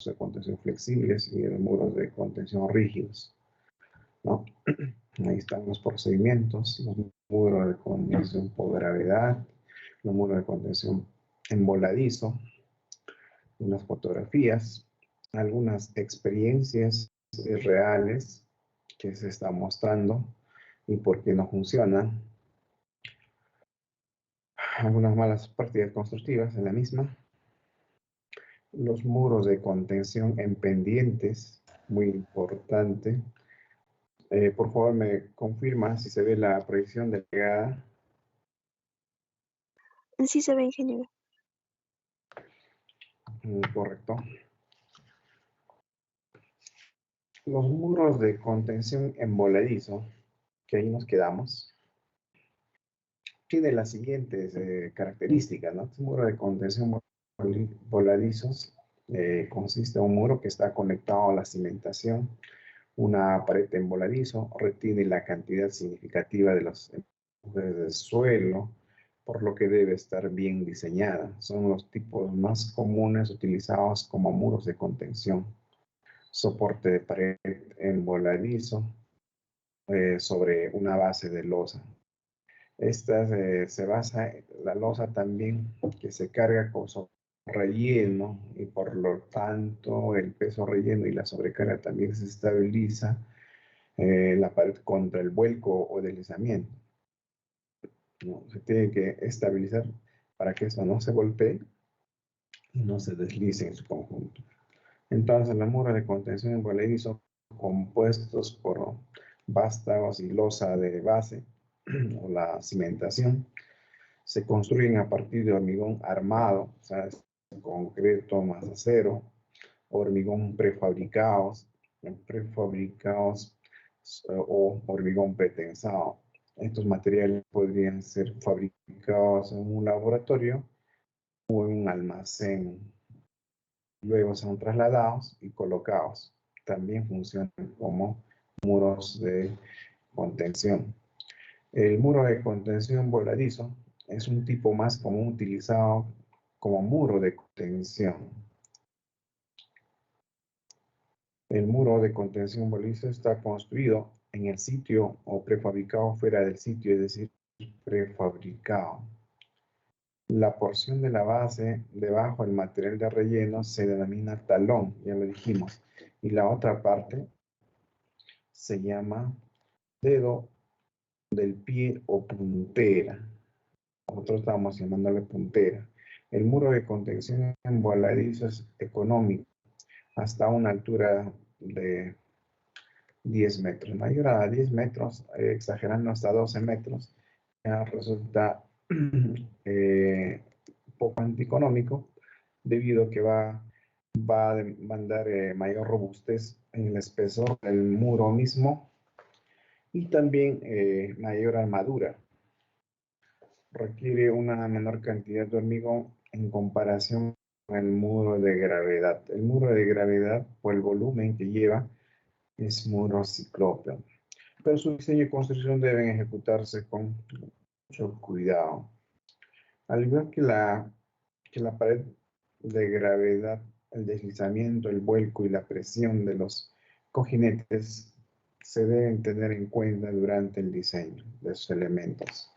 de contención flexibles y los muros de contención rígidos, ¿no? Ahí están los procedimientos, los muros de contención por gravedad, los muros de contención en voladizo, unas fotografías, algunas experiencias reales que se están mostrando y por qué no funcionan, algunas malas prácticas constructivas en la misma, los muros de contención en pendientes, muy importante. Por favor, me confirma si se ve la proyección delegada. Sí se ve, ingeniero. Correcto. Los muros de contención en voladizo, que ahí nos quedamos, tiene las siguientes características, ¿no? Este muro de contención voladizos consiste en un muro que está conectado a la cimentación. Una pared en voladizo retiene la cantidad significativa de los empujes del suelo, por lo que debe estar bien diseñada. Son los tipos más comunes utilizados como muros de contención. Soporte de pared en voladizo sobre una base de losa. Esta se basa en la losa también que se carga con relleno y por lo tanto el peso relleno y la sobrecarga también se estabiliza la pared contra el vuelco o deslizamiento, ¿no? Se tiene que estabilizar para que esto no se golpee y no se deslice en su conjunto. Entonces, los muros de contención en voladizo son compuestos por vástagos y losa de base o la cimentación. Se construyen a partir de hormigón armado, o sea, concreto más acero, hormigón prefabricados o hormigón pretensado. Estos materiales podrían ser fabricados en un laboratorio o en un almacén. Luego son trasladados y colocados. También funcionan como muros de contención. El muro de contención voladizo es un tipo más común utilizado como muro de contención. El muro de contención voladizo está construido en el sitio o prefabricado fuera del sitio, es decir, prefabricado. La porción de la base debajo del material de relleno se denomina talón, ya lo dijimos, y la otra parte se llama dedo del pie o puntera. Nosotros estamos llamándole puntera. El muro de contención en voladizo es económico, hasta una altura de 10 metros. Mayor a 10 metros, exagerando hasta 12 metros, ya resulta poco antieconómico, debido a que va a demandar mayor robustez en el espesor del muro mismo y también mayor armadura. Requiere una menor cantidad de hormigón en comparación con el muro de gravedad. El muro de gravedad, por el volumen que lleva, es muro ciclópeo. Pero su diseño y construcción deben ejecutarse con mucho cuidado. Al igual que la pared de gravedad, el deslizamiento, el vuelco y la presión de los cojinetes se deben tener en cuenta durante el diseño de sus elementos.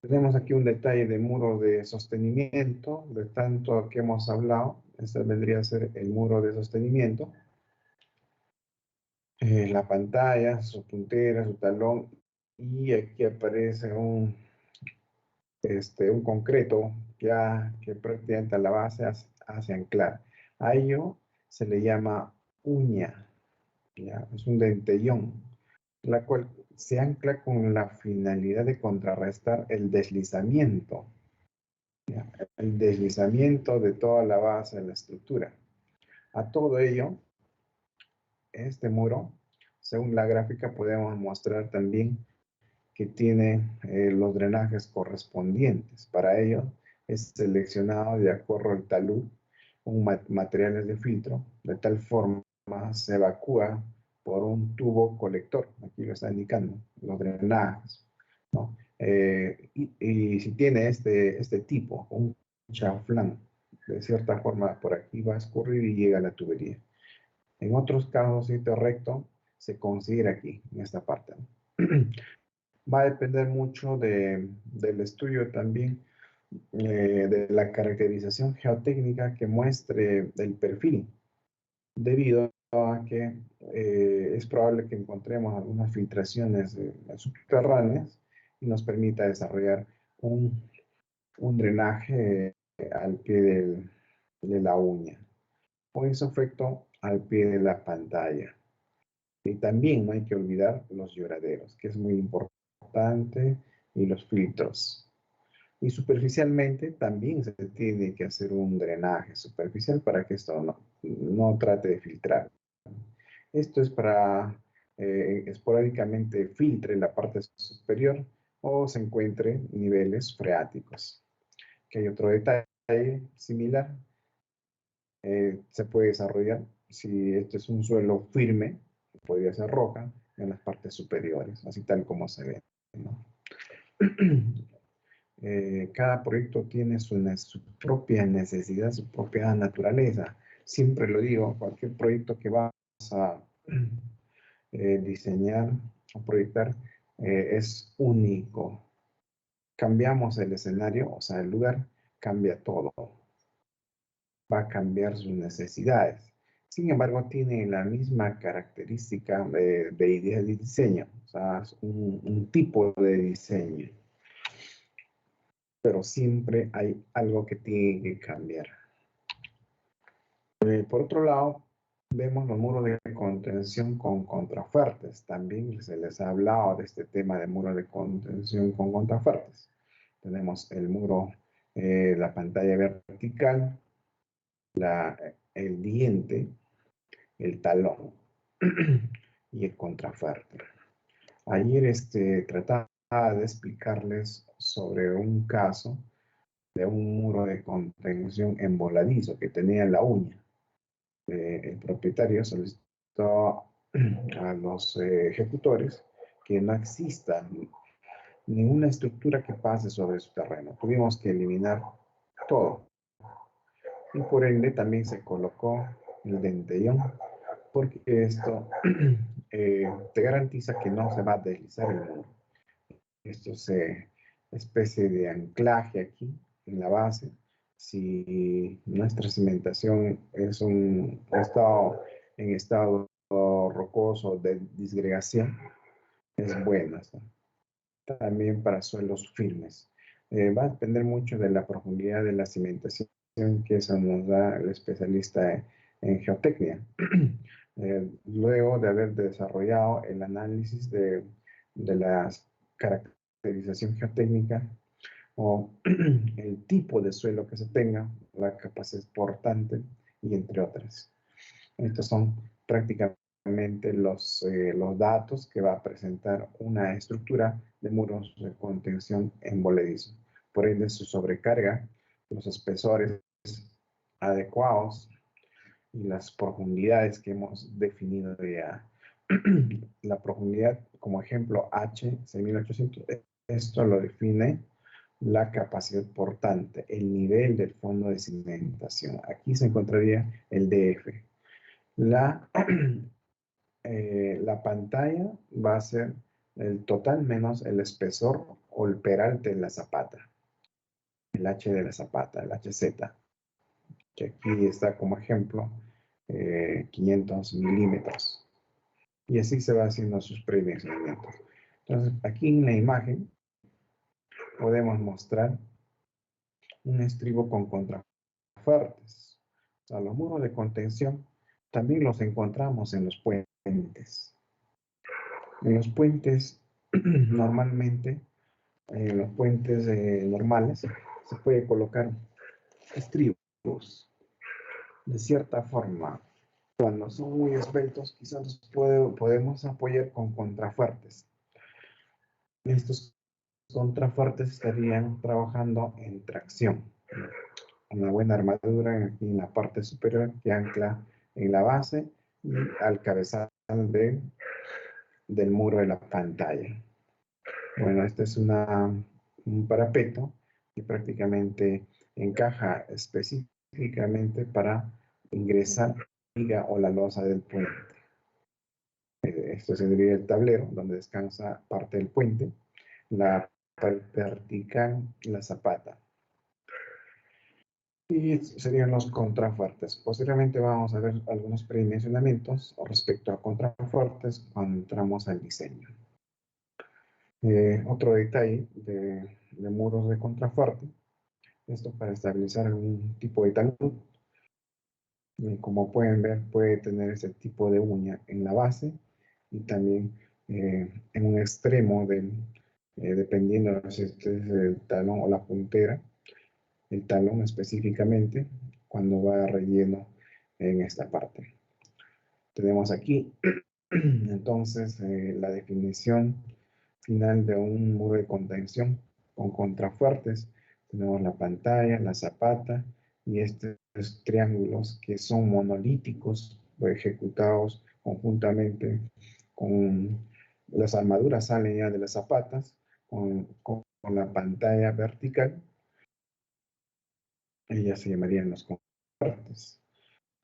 Tenemos aquí un detalle de muro de sostenimiento, de tanto que hemos hablado. Este vendría a ser el muro de sostenimiento. La pantalla, su puntera, su talón, y aquí aparece un concreto ya que prácticamente a la base hace anclar. A ello se le llama uña, ¿ya? Es un dentellón, la cual se ancla con la finalidad de contrarrestar el deslizamiento, ¿ya? El deslizamiento de toda la base de la estructura. A todo ello, este muro, según la gráfica, podemos mostrar también que tiene los drenajes correspondientes. Para ello es seleccionado de acuerdo al talud materiales de filtro, de tal forma se evacúa por un tubo colector. Aquí lo está indicando, los drenajes, ¿no? Y si tiene este tipo, un chaflán, De cierta forma, por aquí va a escurrir y llega a la tubería. En otros casos, sitio recto se considera aquí, en esta parte, ¿no? Va a depender mucho del estudio también, de la caracterización geotécnica que muestre el perfil, debido a que es probable que encontremos algunas filtraciones subterráneas y nos permita desarrollar un drenaje al pie de la uña, o en su efecto al pie de la pantalla. Y también no hay que olvidar los lloraderos, que es muy importante, y los filtros. Y superficialmente también se tiene que hacer un drenaje superficial para que esto no trate de filtrar. Esto es para esporádicamente filtre la parte superior o se encuentre niveles freáticos. Que hay otro detalle similar, se puede desarrollar si este es un suelo firme, podría ser roca, en las partes superiores, así tal como se ve, ¿no? Cada proyecto tiene su propia necesidad, su propia naturaleza. Siempre lo digo, cualquier proyecto que vas a diseñar o proyectar es único. Cambiamos el escenario, o sea, el lugar, cambia todo. Va a cambiar sus necesidades. Sin embargo, tiene la misma característica de idea de diseño, o sea, es un tipo de diseño, pero siempre hay algo que tiene que cambiar. Por otro lado, vemos los muros de contención con contrafuertes. También se les ha hablado de este tema de muros de contención con contrafuertes. Tenemos el muro, la pantalla vertical, el diente, el talón y el contrafuerte. Ayer trataba de explicarles sobre un caso de un muro de contención emboladizo que tenía en la uña. El propietario solicitó a los ejecutores que no exista ninguna estructura que pase sobre su terreno. Tuvimos que eliminar todo. Y por ende también se colocó el dentellón, porque esto te garantiza que no se va a deslizar el muro. Esto es especie de anclaje aquí en la base. Si nuestra cimentación es en estado rocoso de disgregación, es buena, ¿no? También para suelos firmes. Va a depender mucho de la profundidad de la cimentación, que eso nos da el especialista en geotecnia. Luego de haber desarrollado el análisis de la caracterización geotécnica o el tipo de suelo que se tenga, la capacidad portante y entre otras. Estos son prácticamente los datos que va a presentar una estructura de muros de contención emboladizo. Por ende, su sobrecarga, los espesores adecuados y las profundidades que hemos definido ya. La profundidad, como ejemplo, H, 6800, esto lo define la capacidad portante, el nivel del fondo de cimentación. Aquí se encontraría el DF. La, la pantalla va a ser el total menos el espesor o el peralte de la zapata, el H de la zapata, el HZ, que aquí está como ejemplo 500 milímetros. Y así se va haciendo sus predimensionamientos. Entonces, aquí en la imagen podemos mostrar un estribo con contrafuertes. O sea, los muros de contención también los encontramos en los puentes. En los puentes, normalmente, en los puentes normales, se puede colocar estribos. De cierta forma, cuando son muy esbeltos, quizás podemos apoyar con contrafuertes. Estos contrafuertes estarían trabajando en tracción. Una buena armadura aquí en la parte superior que ancla en la base y al cabezal del muro de la pantalla. Bueno, este es un parapeto que prácticamente encaja específicamente para ingresar la viga o la losa del puente. Esto sería el tablero donde descansa parte del puente, la pared vertical, la zapata. Y serían los contrafuertes. Posteriormente vamos a ver algunos predimensionamientos respecto a contrafuertes cuando entramos al diseño. Otro detalle de muros de contrafuerte, esto para estabilizar algún tipo de talud. Como pueden ver, puede tener ese tipo de uña en la base y también en un extremo dependiendo si este es el talón o la puntera, el talón específicamente, cuando va relleno en esta parte. Tenemos aquí entonces la definición final de un muro de contención con contrafuertes. Tenemos la pantalla, la zapata y estos triángulos que son monolíticos o ejecutados conjuntamente con las armaduras salen ya de las zapatas con la pantalla vertical. Ellas se llamarían los contrafuertes.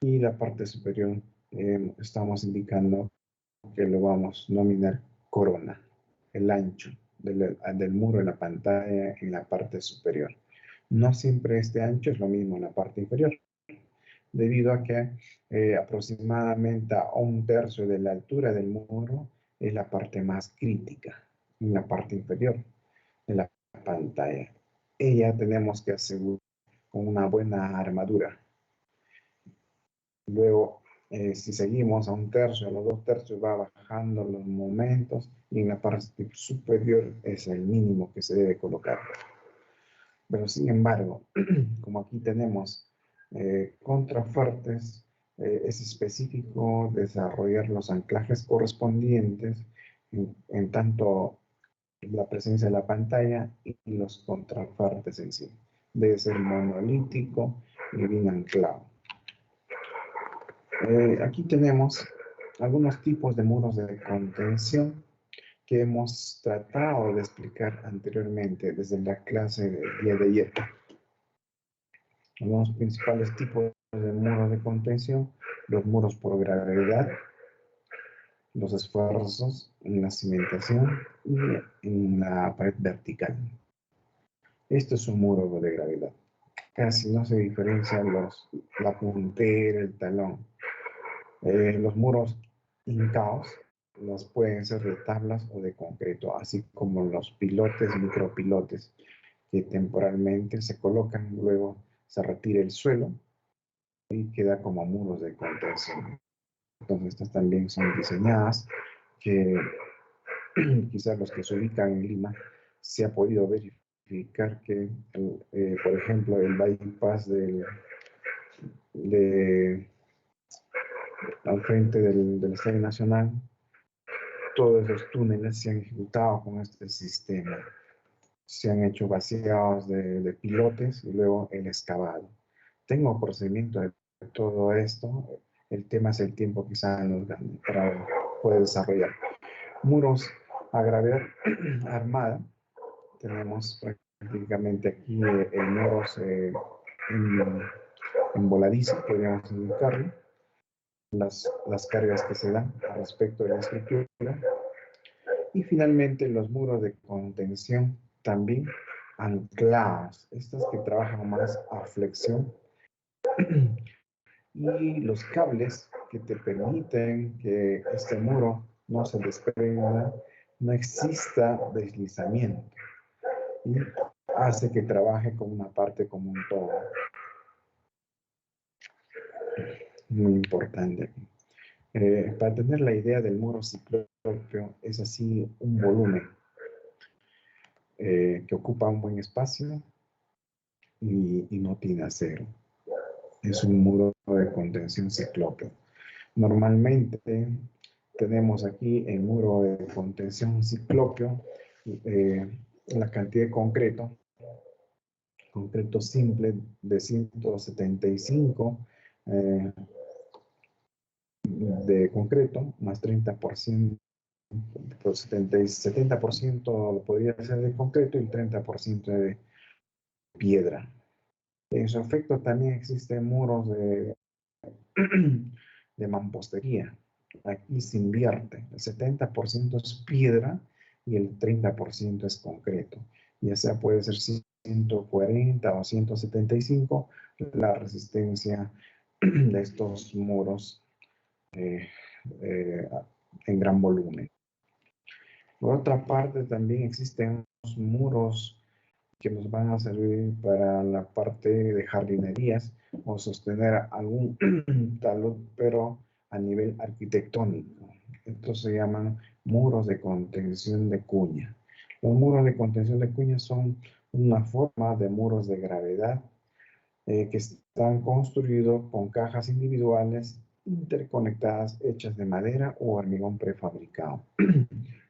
Y la parte superior estamos indicando que lo vamos a nominar corona, el ancho del muro de la pantalla en la parte superior. No siempre este ancho es lo mismo en la parte inferior, debido a que aproximadamente a 1/3 de la altura del muro es la parte más crítica, en la parte inferior de la pantalla. Ella tenemos que asegurar con una buena armadura. Luego, si seguimos a 1/3, a los 2/3 va bajando los momentos y en la parte superior es el mínimo que se debe colocar. Pero sin embargo, como aquí tenemos contrafuertes, es específico desarrollar los anclajes correspondientes en tanto la presencia de la pantalla y los contrafuertes en sí. Debe ser monolítico y bien anclado. Aquí tenemos algunos tipos de muros de contención que hemos tratado de explicar anteriormente desde la clase del día de ayer. Algunos principales tipos de muros de contención: los muros por gravedad, los esfuerzos en la cimentación y en la pared vertical. Esto es un muro de gravedad. Casi no se diferencian la puntera, el talón. Los muros hincados los pueden ser de tablas o de concreto, así como los pilotes, micropilotes, que temporalmente se colocan, luego se retira el suelo y queda como muros de contención. Entonces, estas también son diseñadas que quizás los que se ubican en Lima se ha podido verificar que, por ejemplo, el bypass al frente del Estadio Nacional, todos esos túneles se han ejecutado con este sistema. Se han hecho vaciados de pilotes y luego el excavado. Tengo procedimiento de todo esto. El tema es el tiempo quizá nos dan para poder desarrollar. Muros a gravedad armada. Tenemos prácticamente aquí el muro en voladizo, podríamos indicarlo. Las cargas que se dan respecto de la estructura. Y finalmente los muros de contención también anclados, estos que trabajan más a flexión, y los cables que te permiten que este muro no se desprenda, no exista deslizamiento y hace que trabaje como una parte, como un todo. Muy importante. Para tener la idea del muro ciclópeo, es así un volumen que ocupa un buen espacio y no tiene acero. Es un muro de contención ciclópeo. Normalmente tenemos aquí el muro de contención ciclópeo, la cantidad de concreto simple de 175 de concreto, más 30%, 70% podría ser de concreto y el 30% de piedra. En su efecto también existen muros de mampostería. Aquí se invierte. El 70% es piedra y el 30% es concreto. Ya sea puede ser 140 o 175 la resistencia de estos muros eh, eh, en gran volumen. Por otra parte, también existen los muros que nos van a servir para la parte de jardinerías o sostener algún talud, pero a nivel arquitectónico. Estos se llaman muros de contención de cuña. Los muros de contención de cuña son una forma de muros de gravedad que están construidos con cajas individuales interconectadas hechas de madera o hormigón prefabricado.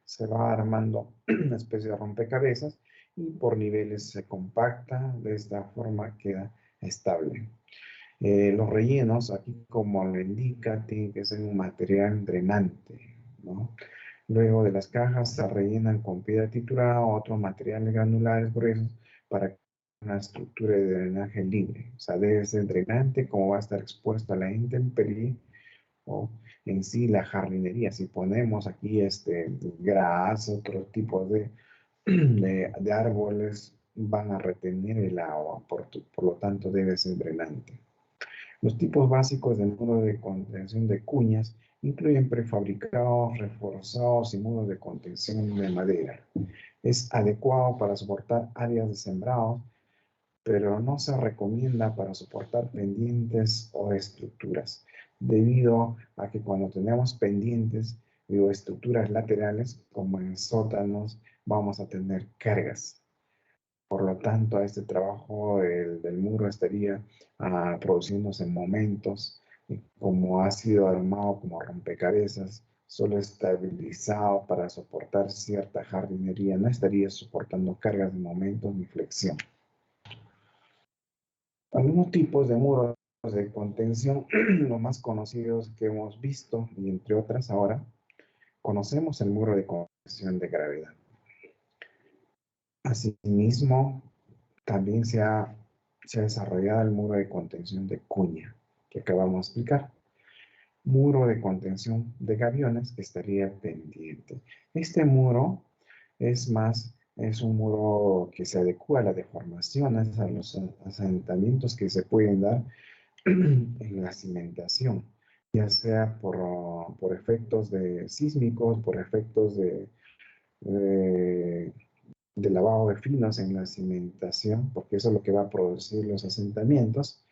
Se va armando una especie de rompecabezas y por niveles se compacta, de esta forma queda estable. Los rellenos, aquí como lo indica, tienen que ser un material drenante, ¿no? Luego de las cajas se rellenan con piedra triturada o otros materiales granulares gruesos para una estructura de drenaje libre. O sea, debe ser drenante, como va a estar expuesto a la intemperie o en sí la jardinería. Si ponemos aquí gras, otros tipos de árboles, van a retener el agua, por lo tanto debe ser drenante. Los tipos básicos de muro de contención de cuñas incluyen prefabricados, reforzados y muros de contención de madera. Es adecuado para soportar áreas de sembrados, pero no se recomienda para soportar pendientes o estructuras, debido a que cuando tenemos pendientes o estructuras laterales, como en sótanos, vamos a tener cargas. Por lo tanto, este trabajo del muro estaría produciéndose en momentos, y como ha sido armado como rompecabezas, solo estabilizado para soportar cierta jardinería, no estaría soportando cargas de momentos ni flexión. Algunos tipos de muros de contención, los más conocidos que hemos visto, y entre otras ahora, conocemos el muro de contención de gravedad. Asimismo, también se ha desarrollado el muro de contención de cuña, que acabamos de explicar. Muro de contención de gaviones que estaría pendiente. Este muro es un muro que se adecua a las deformaciones, a los asentamientos que se pueden dar en la cimentación, ya sea por efectos sísmicos, por efectos de de lavado de finos en la cimentación, porque eso es lo que va a producir los asentamientos,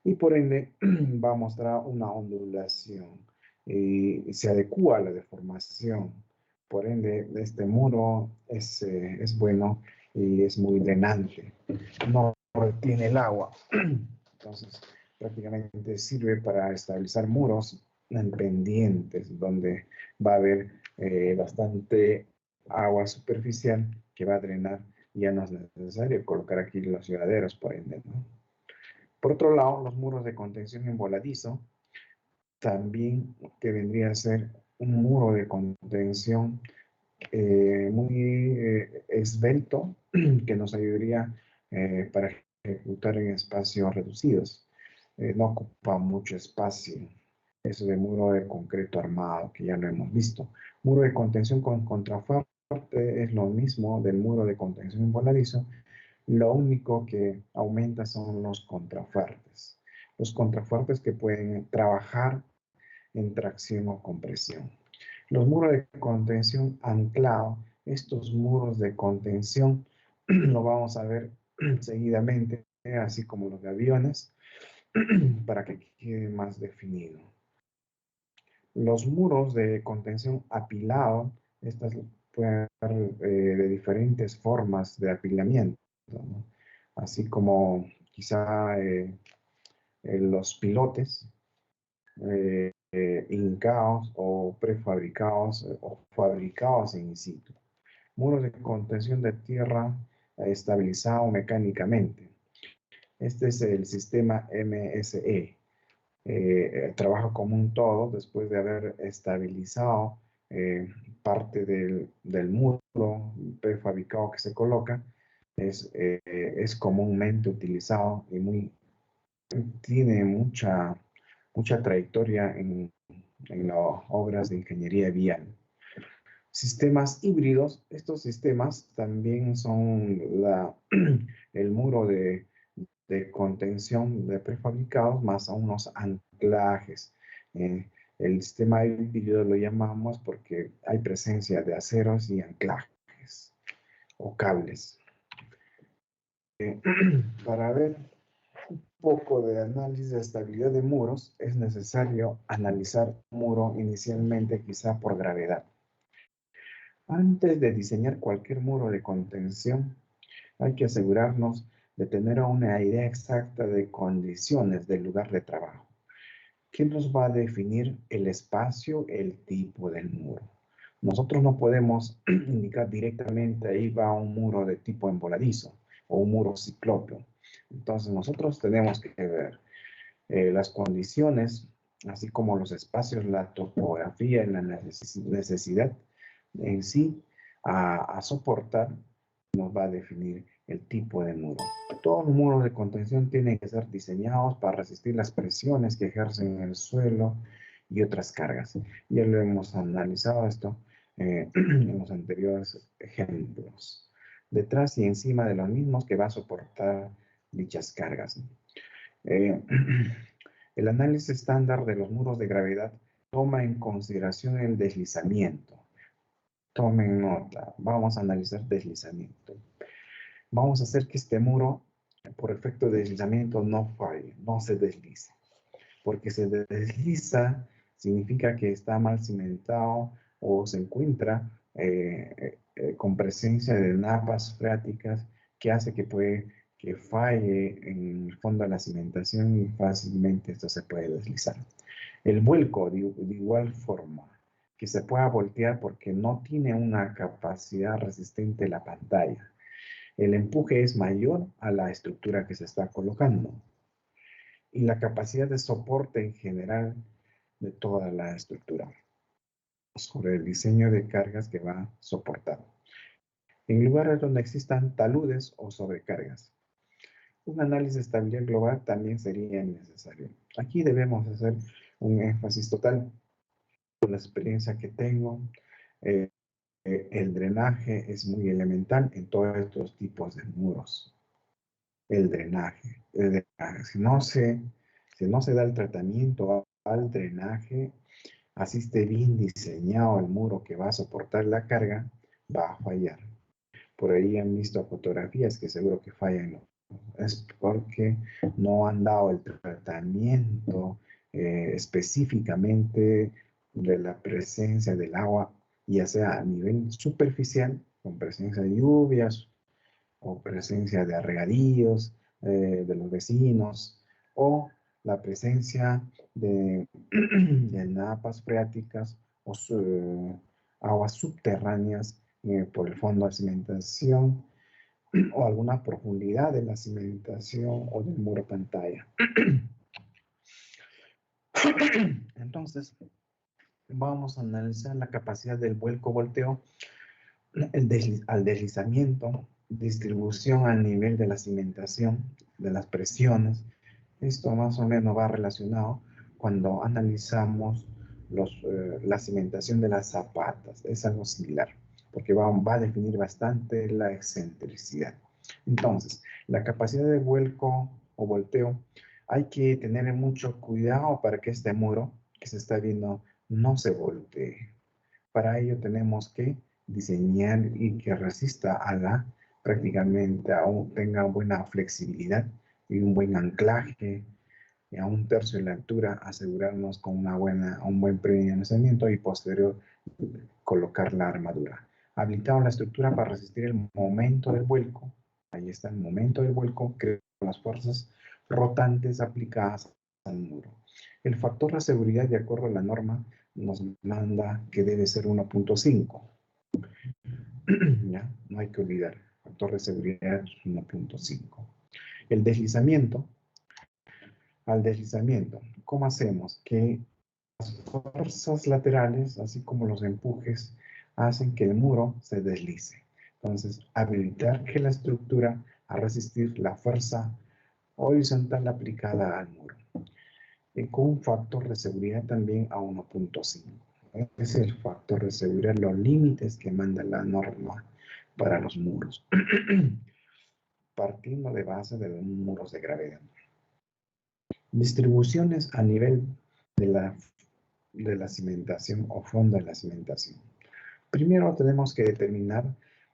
y por ende va a mostrar una ondulación y se adecua a la deformación. Por ende, este muro es bueno y es muy drenante, no retiene el agua. Entonces, prácticamente sirve para estabilizar muros en pendientes, donde va a haber bastante agua superficial que va a drenar, y ya no es necesario colocar aquí los llevaderos, por ende, ¿no? Por otro lado, los muros de contención en voladizo, también que vendría a ser un muro de contención muy esbelto, que nos ayudaría para ejecutar en espacios reducidos. No ocupa mucho espacio. Eso de muro de concreto armado, que ya lo hemos visto. Muro de contención con contrafuerte es lo mismo del muro de contención en voladizo. Lo único que aumenta son los contrafuertes. Los contrafuertes que pueden trabajar en tracción o compresión. Los muros de contención anclado, estos muros de contención lo vamos a ver seguidamente, así como los de aviones, para que quede más definido. Los muros de contención apilado, estas pueden ser de diferentes formas de apilamiento, ¿no? Así como quizá los pilotes, hincados o prefabricados o fabricados in situ. Muros de contención de tierra estabilizado mecánicamente. Este es el sistema MSE. Trabaja como un todo después de haber estabilizado parte del muro prefabricado que se coloca. es comúnmente utilizado y tiene mucha trayectoria en las obras de ingeniería vial. Sistemas híbridos, estos sistemas también son el muro de contención de prefabricados más a unos anclajes. El sistema híbrido lo llamamos porque hay presencia de aceros y anclajes o cables. Para ver un poco de análisis de estabilidad de muros, es necesario analizar un muro inicialmente quizá por gravedad. Antes de diseñar cualquier muro de contención, hay que asegurarnos de tener una idea exacta de condiciones del lugar de trabajo. ¿Qué nos va a definir el espacio, el tipo del muro? Nosotros no podemos indicar directamente ahí va un muro de tipo emboladizo o un muro ciclópeo. Entonces nosotros tenemos que ver las condiciones, así como los espacios, la topografía y la necesidad en sí a soportar, nos va a definir el tipo de muro. Todos los muros de contención tienen que ser diseñados para resistir las presiones que ejercen en el suelo y otras cargas. Ya lo hemos analizado esto en los anteriores ejemplos. Detrás y encima de los mismos que va a soportar dichas cargas. El análisis estándar de los muros de gravedad toma en consideración el deslizamiento. Tomen nota, vamos a analizar deslizamiento. Vamos a hacer que este muro, por efecto de deslizamiento, no falle, no se deslice. Porque se desliza significa que está mal cimentado o se encuentra con presencia de napas freáticas que hace que falle en el fondo de la cimentación y fácilmente esto se puede deslizar. El vuelco, de igual forma, que se pueda voltear porque no tiene una capacidad resistente la pantalla. El empuje es mayor a la estructura que se está colocando y la capacidad de soporte en general de toda la estructura sobre el diseño de cargas que va a soportar. En lugares donde existan taludes o sobrecargas, un análisis de estabilidad global también sería necesario. Aquí debemos hacer un énfasis total con la experiencia que tengo. El drenaje es muy elemental en todos estos tipos de muros. El drenaje. Si no se da el tratamiento al drenaje, así esté bien diseñado el muro que va a soportar la carga, va a fallar. Por ahí han visto fotografías que seguro que fallan, ¿no? Es porque no han dado el tratamiento específicamente de la presencia del agua, ya sea a nivel superficial, con presencia de lluvias o presencia de regadíos de los vecinos, o la presencia de napas freáticas o aguas subterráneas por el fondo de cimentación o alguna profundidad de la cimentación o del muro pantalla. Entonces, vamos a analizar la capacidad del vuelco-volteo al deslizamiento, distribución al nivel de la cimentación, de las presiones. Esto más o menos va relacionado cuando analizamos la cimentación de las zapatas. Es algo similar, porque va a definir bastante la excentricidad. Entonces, la capacidad de vuelco o volteo, hay que tener mucho cuidado para que este muro que se está viendo no se voltee. Para ello tenemos que diseñar y que resista prácticamente tenga buena flexibilidad y un buen anclaje y a 1/3 de la altura, asegurarnos con un buen predimensionamiento y posterior colocar la armadura. Habilitamos la estructura para resistir el momento del vuelco. Ahí está el momento del vuelco, que son las fuerzas rotantes aplicadas al muro. El factor de seguridad, de acuerdo a la norma, nos manda que debe ser 1.5. ¿Ya? No hay que olvidar, el factor de seguridad es 1.5. El deslizamiento. Al deslizamiento, ¿cómo hacemos? Que las fuerzas laterales, así como los empujes, hacen que el muro se deslice. Entonces, habilitar que la estructura a resistir la fuerza horizontal aplicada al muro. Y con un factor de seguridad también a 1.5. Es el factor de seguridad, los límites que manda la norma para los muros. Partiendo de base de los muros de gravedad. Distribuciones a nivel de la cimentación o fondo de la cimentación. Primero tenemos que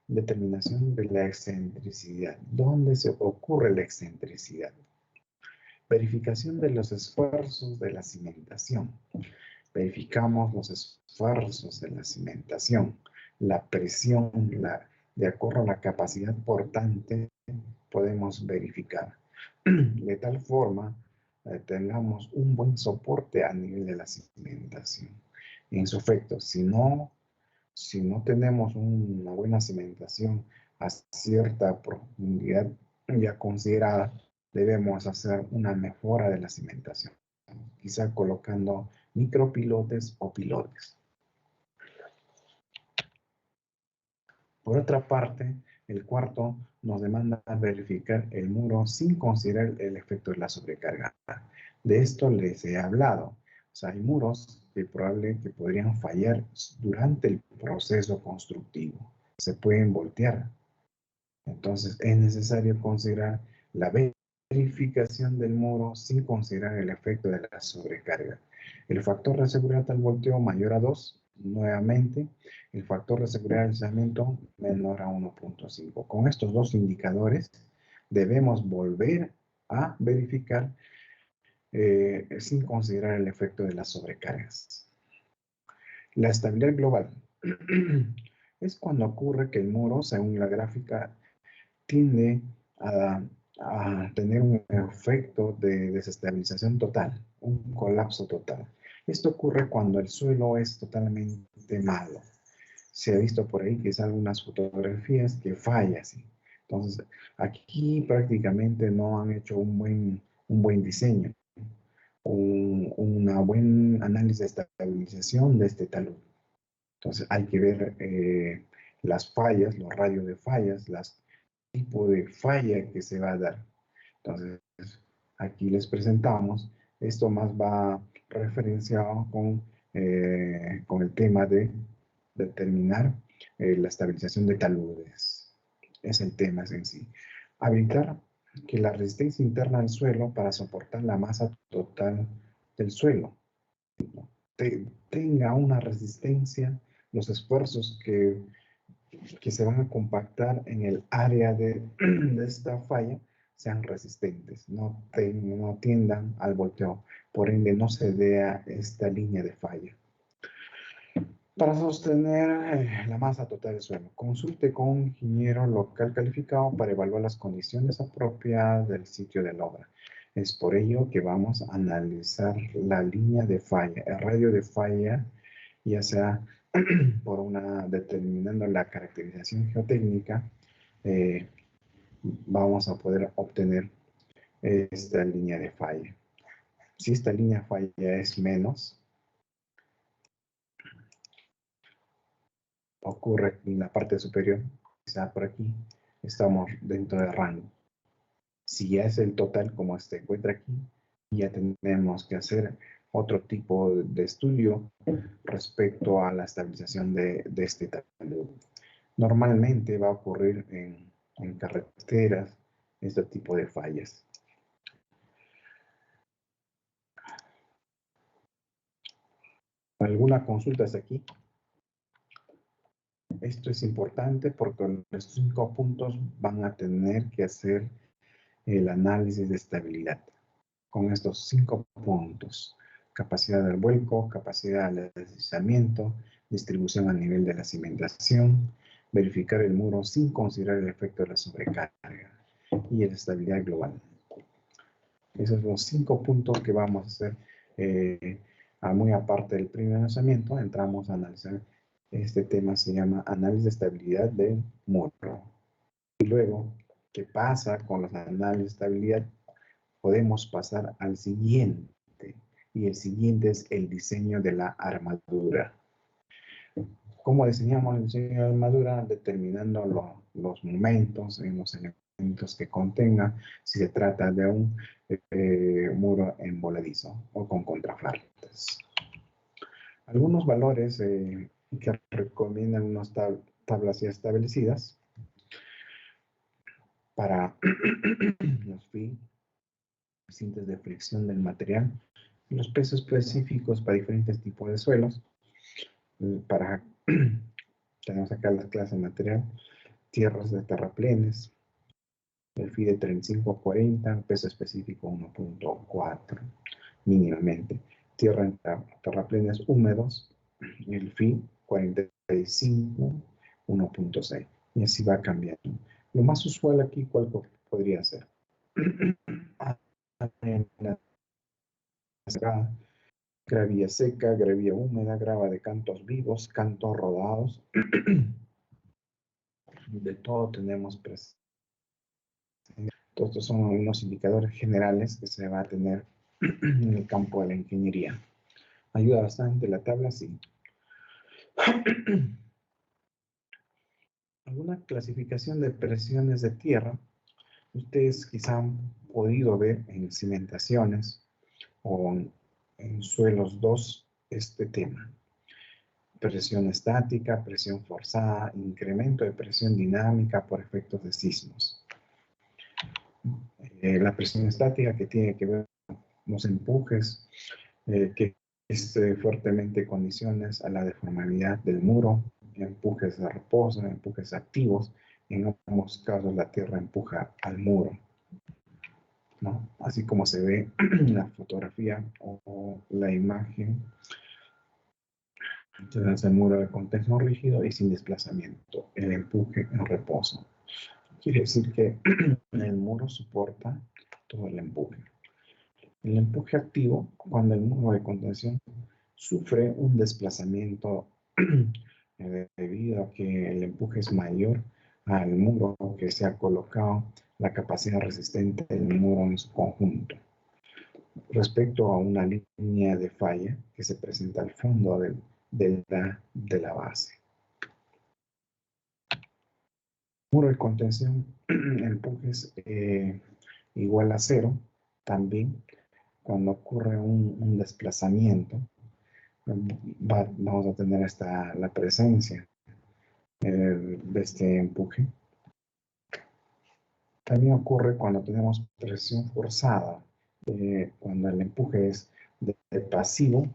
determinación de la excentricidad. ¿Dónde se ocurre la excentricidad? Verificación de los esfuerzos de la cimentación. Verificamos los esfuerzos de la cimentación, la presión, de acuerdo a la capacidad portante, podemos verificar. De tal forma, tengamos un buen soporte a nivel de la cimentación. En su efecto, si no tenemos una buena cimentación a cierta profundidad ya considerada, debemos hacer una mejora de la cimentación, quizá colocando micropilotes o pilotes. Por otra parte, el cuarto nos demanda verificar el muro sin considerar el efecto de la sobrecarga. De esto les he hablado. O sea, hay muros que probablemente podrían fallar durante el proceso constructivo. Se pueden voltear. Entonces, es necesario considerar la verificación del muro sin considerar el efecto de la sobrecarga. El factor de seguridad al volteo mayor a 2, nuevamente, el factor de seguridad del aislamiento menor a 1.5. Con estos dos indicadores debemos volver a verificar sin considerar el efecto de las sobrecargas. La estabilidad global es cuando ocurre que el muro, según la gráfica, tiende a tener un efecto de desestabilización total, un colapso total. Esto ocurre cuando el suelo es totalmente malo. Se ha visto por ahí que es algunas fotografías que falla así. Entonces, aquí prácticamente no han hecho un buen diseño, un buen análisis de estabilización de este talud. Entonces, hay que ver las fallas, los radios de fallas, las tipo de falla que se va a dar. Entonces, aquí les presentamos, esto más va referenciado con el tema de determinar la estabilización de taludes. Es el tema en sí. Habilitar que la resistencia interna al suelo para soportar la masa total del suelo tenga una resistencia, los esfuerzos que se van a compactar en el área de esta falla sean resistentes, no tiendan al volteo, por ende no se vea esta línea de falla. Para sostener la masa total del suelo, consulte con un ingeniero local calificado para evaluar las condiciones apropiadas del sitio de la obra. Es por ello que vamos a analizar la línea de falla, el radio de falla, ya sea determinando la caracterización geotécnica, vamos a poder obtener esta línea de falla. Si esta línea de falla es menos, ocurre en la parte superior, quizá por aquí, estamos dentro del rango. Si ya es el total como se encuentra aquí, ya tenemos que hacer otro tipo de estudio respecto a la estabilización de este talud. Normalmente va a ocurrir en carreteras este tipo de fallas. ¿Alguna consulta hasta aquí? Esto es importante porque los 5 puntos van a tener que hacer el análisis de estabilidad. Con estos 5 puntos: capacidad del vuelco, capacidad del deslizamiento, distribución a nivel de la cimentación, verificar el muro sin considerar el efecto de la sobrecarga y la estabilidad global. Esos son los 5 puntos que vamos a hacer. Muy aparte del primer lanzamiento, entramos a analizar este tema, se llama análisis de estabilidad del muro. Y luego, ¿qué pasa con los análisis de estabilidad? Podemos pasar al siguiente, y el siguiente es el diseño de la armadura. ¿Cómo diseñamos el diseño de armadura? Determinando los momentos en los elementos que contenga, si se trata de un muro envoladizo o con contrafuertes. Algunos valores que recomiendan unas tablas ya establecidas para los coeficientes de fricción del material, los pesos específicos para diferentes tipos de suelos. Tenemos acá las clases de material, tierras de terraplenes, el FI de 35 a 40, peso específico 1.4 mínimamente. Tierra en terraplenes húmedos, el FI 45, 1.6. Y así va cambiando. Lo más usual aquí, ¿cuál podría ser? Gravilla seca, gravilla húmeda, grava de cantos vivos, cantos rodados. De todo tenemos presente. Todos estos son unos indicadores generales que se va a tener en el campo de la ingeniería. Ayuda bastante la tabla, sí. Alguna clasificación de presiones de tierra. Ustedes quizá han podido ver en cimentaciones o en suelos 2 este tema. Presión estática, presión forzada, incremento de presión dinámica por efectos de sismos. La presión estática que tiene que ver con los empujes, que fuertemente condiciones a la deformabilidad del muro, empujes de reposo, empujes activos. En ambos casos la tierra empuja al muro, ¿no? Así como se ve en la fotografía o la imagen. Entonces el muro de contención rígido y sin desplazamiento, el empuje en reposo. Quiere decir que el muro soporta todo el empuje. El empuje activo, cuando el muro de contención sufre un desplazamiento debido a que el empuje es mayor al muro que se ha colocado, la capacidad resistente del muro en su conjunto. Respecto a una línea de falla que se presenta al fondo de la base. Muro de contención, empujes igual a 0, también cuando ocurre un desplazamiento, vamos a tener la presencia de este empuje. También ocurre cuando tenemos presión forzada, cuando el empuje es de pasivo.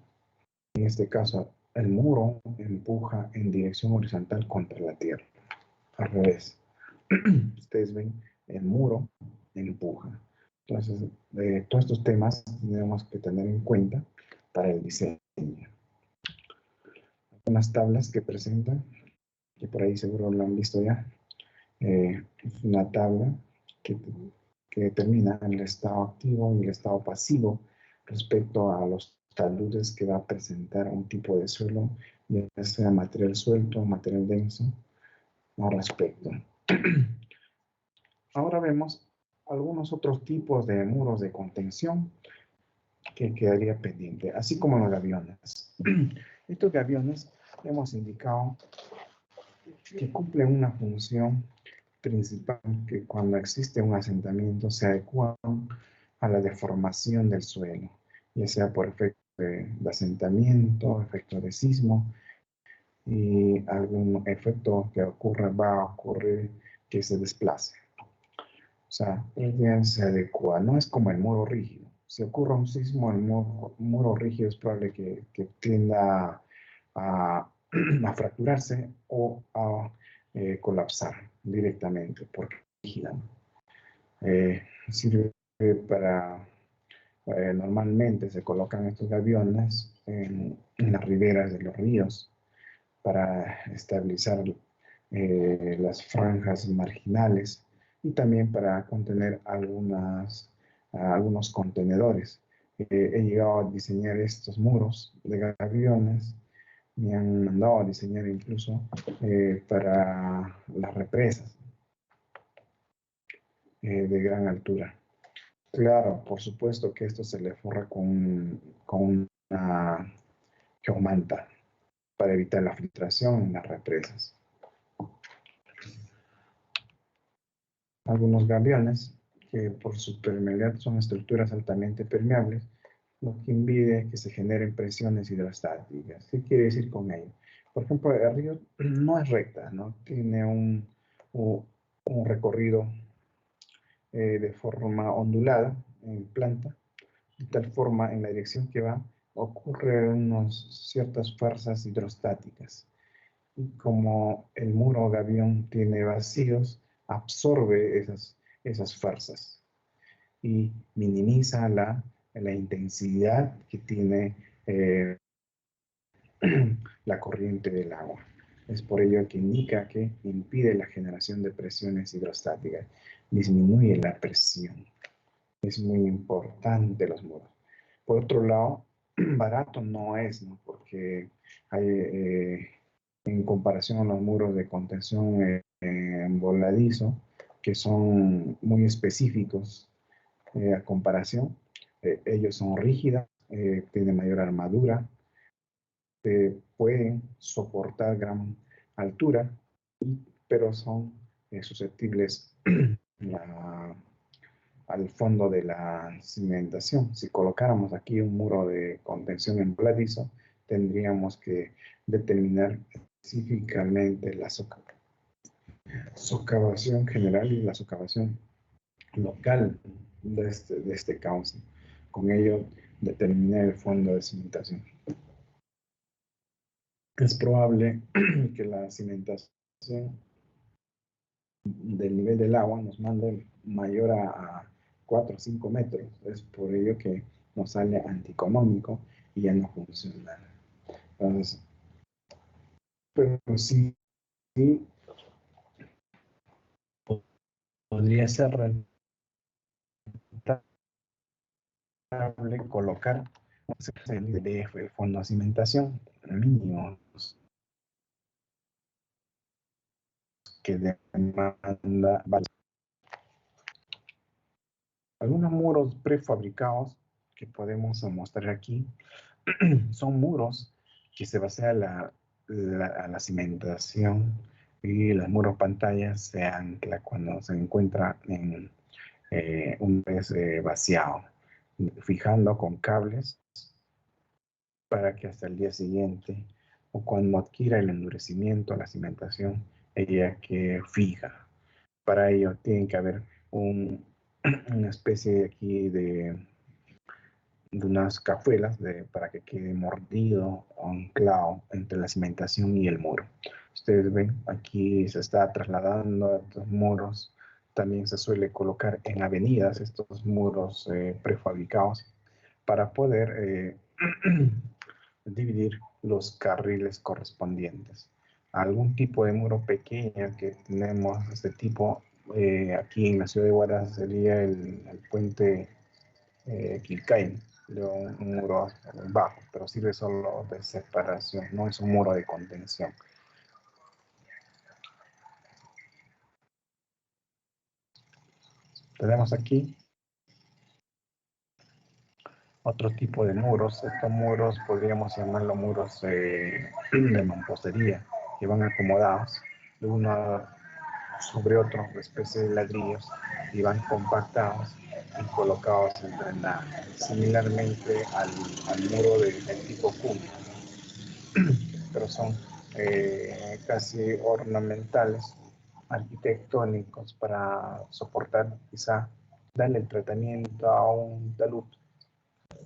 En este caso, el muro empuja en dirección horizontal contra la tierra. Al revés. Ustedes ven, el muro empuja. Entonces, todos estos temas tenemos que tener en cuenta para el diseño. Unas tablas que presentan, que por ahí seguro lo han visto ya. Es una tabla que determina el estado activo y el estado pasivo respecto a los taludes que va a presentar un tipo de suelo, ya sea material suelto o material denso, al respecto. Ahora vemos algunos otros tipos de muros de contención que quedaría pendiente, así como los gaviones. Estos gaviones hemos indicado que cumplen una función principal, que cuando existe un asentamiento se adecuan a la deformación del suelo, ya sea por efecto de asentamiento, efecto de sismo y algún efecto que va a ocurrir que se desplace. O sea, bien se adecua, no es como el muro rígido. Si ocurre un sismo, el muro rígido es probable que tienda a fracturarse o a colapsar directamente porque es rígida. Sirve para, normalmente se colocan estos gaviones en las riberas de los ríos para estabilizar las franjas marginales y también para contener algunos contenedores. He llegado a diseñar estos muros de gaviones, me han mandado a diseñar incluso para las represas de gran altura. Claro, por supuesto que esto se le forra con una geomanta. para evitar la filtración en las represas. Algunos gaviones, que por su permeabilidad son estructuras altamente permeables, lo que impide que se generen presiones hidrostáticas. ¿Qué quiere decir con ello? Por ejemplo, el río no es recta, ¿no? Tiene un recorrido de forma ondulada en planta, de tal forma en la dirección que va ocurren ciertas fuerzas hidrostáticas. Y como el muro gavión tiene vacíos, absorbe esas fuerzas y minimiza la intensidad que tiene la corriente del agua. Es por ello que indica que impide la generación de presiones hidrostáticas, disminuye la presión. Es muy importante los muros. Por otro lado, barato no es, ¿no? Porque hay, en comparación a los muros de contención en voladizo, que son muy específicos a comparación, ellos son rígidos, tienen mayor armadura, pueden soportar gran altura, pero son susceptibles al fondo de la cimentación. Si colocáramos aquí un muro de contención en voladizo, tendríamos que determinar específicamente la socavación general y la socavación local de este cauce. Con ello, determinar el fondo de cimentación. Es probable que la cimentación del nivel del agua nos mande mayor a 4 o 5 metros. Es por ello que nos sale antieconómico y ya no funciona. Entonces, pero sí, sí podría ser rentable colocar el DF, el fondo de cimentación mínimo que demanda. Algunos muros prefabricados que podemos mostrar aquí son muros que se basan a la cimentación y los muros pantallas se ancla cuando se encuentra en un pez vaciado, fijando con cables para que hasta el día siguiente o cuando adquiera el endurecimiento, la cimentación, ella que fija. Para ello tiene que haber una especie aquí de unas cajuelas para que quede mordido o anclado entre la cimentación y el muro. Ustedes ven, aquí se está trasladando estos muros. También se suele colocar en avenidas estos muros prefabricados para poder dividir los carriles correspondientes. Algún tipo de muro pequeño que tenemos de este tipo aquí en la ciudad de Huaraz sería el puente Quilcain, de un muro bajo, pero sirve solo de separación, no es un muro de contención. Tenemos aquí otro tipo de muros. Estos muros podríamos llamarlos muros de mampostería, que van acomodados de uno sobre otro, especie de ladrillos, y van compactados y colocados en drenaje, similarmente al muro del tipo cunha, pero son casi ornamentales, arquitectónicos, para soportar, quizá, darle el tratamiento a un talud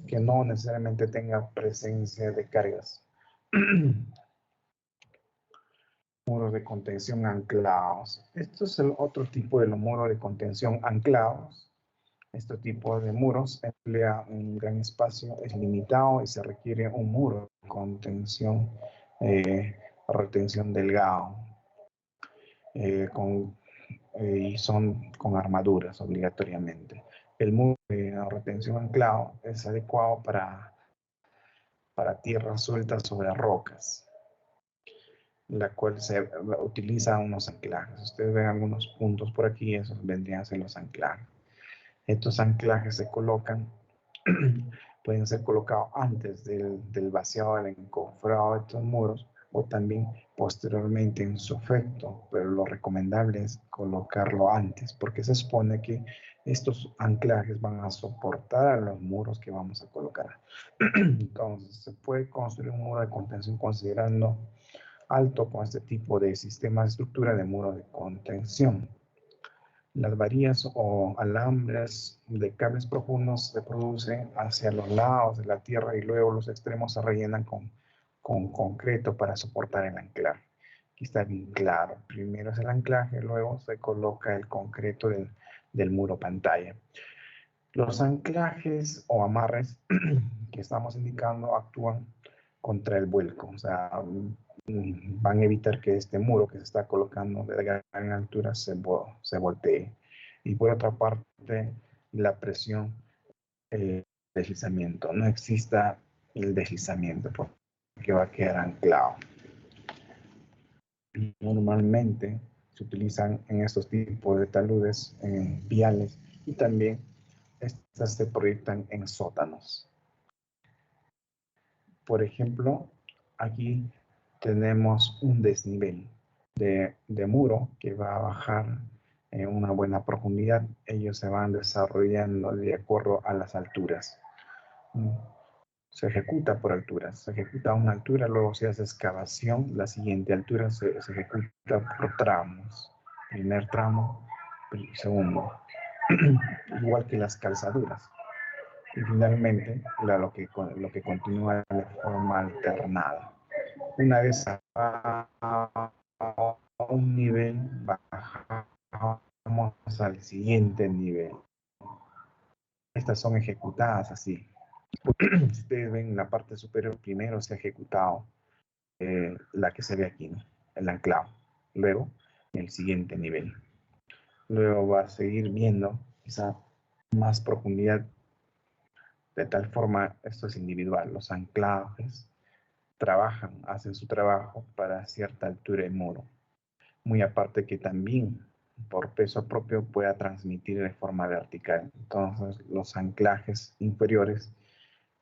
que no necesariamente tenga presencia de cargas. Muros de contención anclados. Esto es el otro tipo de los muros de contención anclados. Este tipo de muros emplea un gran espacio, es limitado y se requiere un muro de contención, retención delgado, y son con armaduras obligatoriamente. El muro de retención anclado es adecuado para tierra suelta sobre rocas, la cual se utiliza unos anclajes. Ustedes ven algunos puntos por aquí, esos vendrían a ser los anclajes. Estos anclajes se colocan, pueden ser colocados antes del vaciado, del encofrado de estos muros, o también posteriormente en su efecto, pero lo recomendable es colocarlo antes, porque se supone que estos anclajes van a soportar a los muros que vamos a colocar. Entonces, se puede construir un muro de contención considerando alto con este tipo de sistema de estructura de muro de contención. Las varillas o alambres de cables profundos se producen hacia los lados de la tierra y luego los extremos se rellenan con concreto para soportar el anclaje. Aquí está bien claro. Primero es el anclaje, luego se coloca el concreto del muro pantalla. Los anclajes o amarres que estamos indicando actúan contra el vuelco, o sea, van a evitar que este muro que se está colocando de gran altura se voltee. Y por otra parte, la presión, deslizamiento. No exista el deslizamiento porque va a quedar anclado. Normalmente se utilizan en estos tipos de taludes viales y también estas se proyectan en sótanos. Por ejemplo, aquí tenemos un desnivel de muro que va a bajar en una buena profundidad. Ellos se van desarrollando de acuerdo a las alturas. Se ejecuta por alturas. Se ejecuta a una altura, luego se hace excavación. La siguiente altura se ejecuta por tramos. Primer tramo, segundo. Igual que las calzaduras. Y finalmente, lo que continúa de forma alternada. Una vez a un nivel, bajamos al siguiente nivel. Estas son ejecutadas así. Si ustedes ven en la parte superior, primero se ha ejecutado la que se ve aquí, ¿no? El anclado. Luego, el siguiente nivel. Luego va a seguir viendo esa más profundidad. De tal forma, esto es individual. Los anclajes trabajan, hacen su trabajo para cierta altura de muro. Muy aparte que también por peso propio pueda transmitir de forma vertical. Entonces, los anclajes inferiores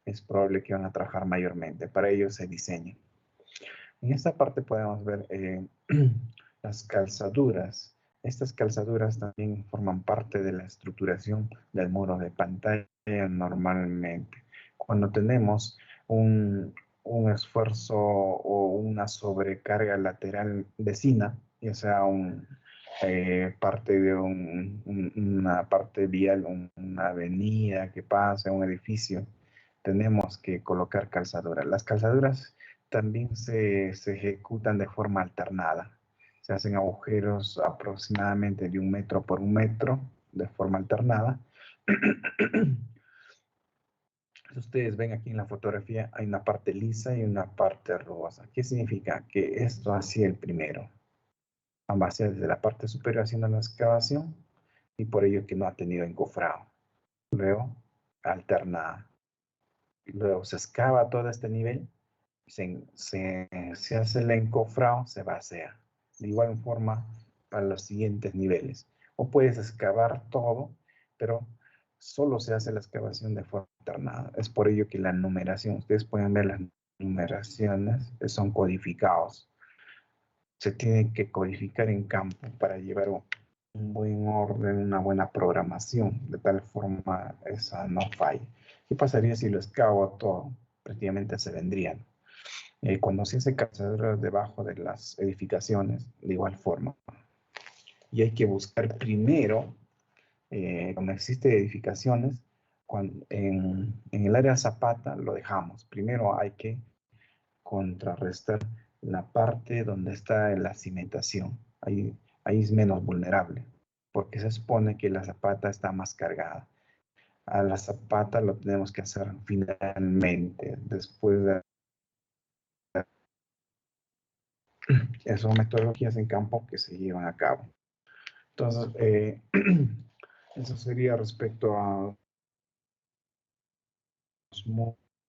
es probable que van a trabajar mayormente. Para ello se diseña. En esta parte podemos ver las calzaduras. Estas calzaduras también forman parte de la estructuración del muro de pantalla normalmente. Cuando tenemos un esfuerzo o una sobrecarga lateral vecina, ya sea parte de una parte vial, una avenida que pasa, un edificio, tenemos que colocar calzaduras. Las calzaduras también se ejecutan de forma alternada. Se hacen agujeros aproximadamente de 1 metro por 1 metro de forma alternada. Ustedes ven aquí en la fotografía, hay una parte lisa y una parte rugosa. ¿Qué significa? Que esto hacía el primero. Ambas desde la parte superior haciendo la excavación y por ello que no ha tenido encofrado. Luego, alternada. Luego se excava todo este nivel, se hace el encofrado, se vacía. De igual forma para los siguientes niveles. O puedes excavar todo, pero solo se hace la excavación de forma alternada. Es por ello que la numeración, ustedes pueden ver las numeraciones, son codificados. Se tiene que codificar en campo para llevar un buen orden, una buena programación, de tal forma esa no falle. ¿Qué pasaría si lo excavo todo? Prácticamente se vendrían. Cuando se hace calzaduras debajo de las edificaciones, de igual forma. Y hay que buscar primero, cuando existen edificaciones, en el área zapata lo dejamos. Primero hay que contrarrestar la parte donde está la cimentación. Ahí es menos vulnerable, porque se supone que la zapata está más cargada. A la zapata lo tenemos que hacer finalmente, después de... Son metodologías en campo que se llevan a cabo. Entonces, eso sería respecto a los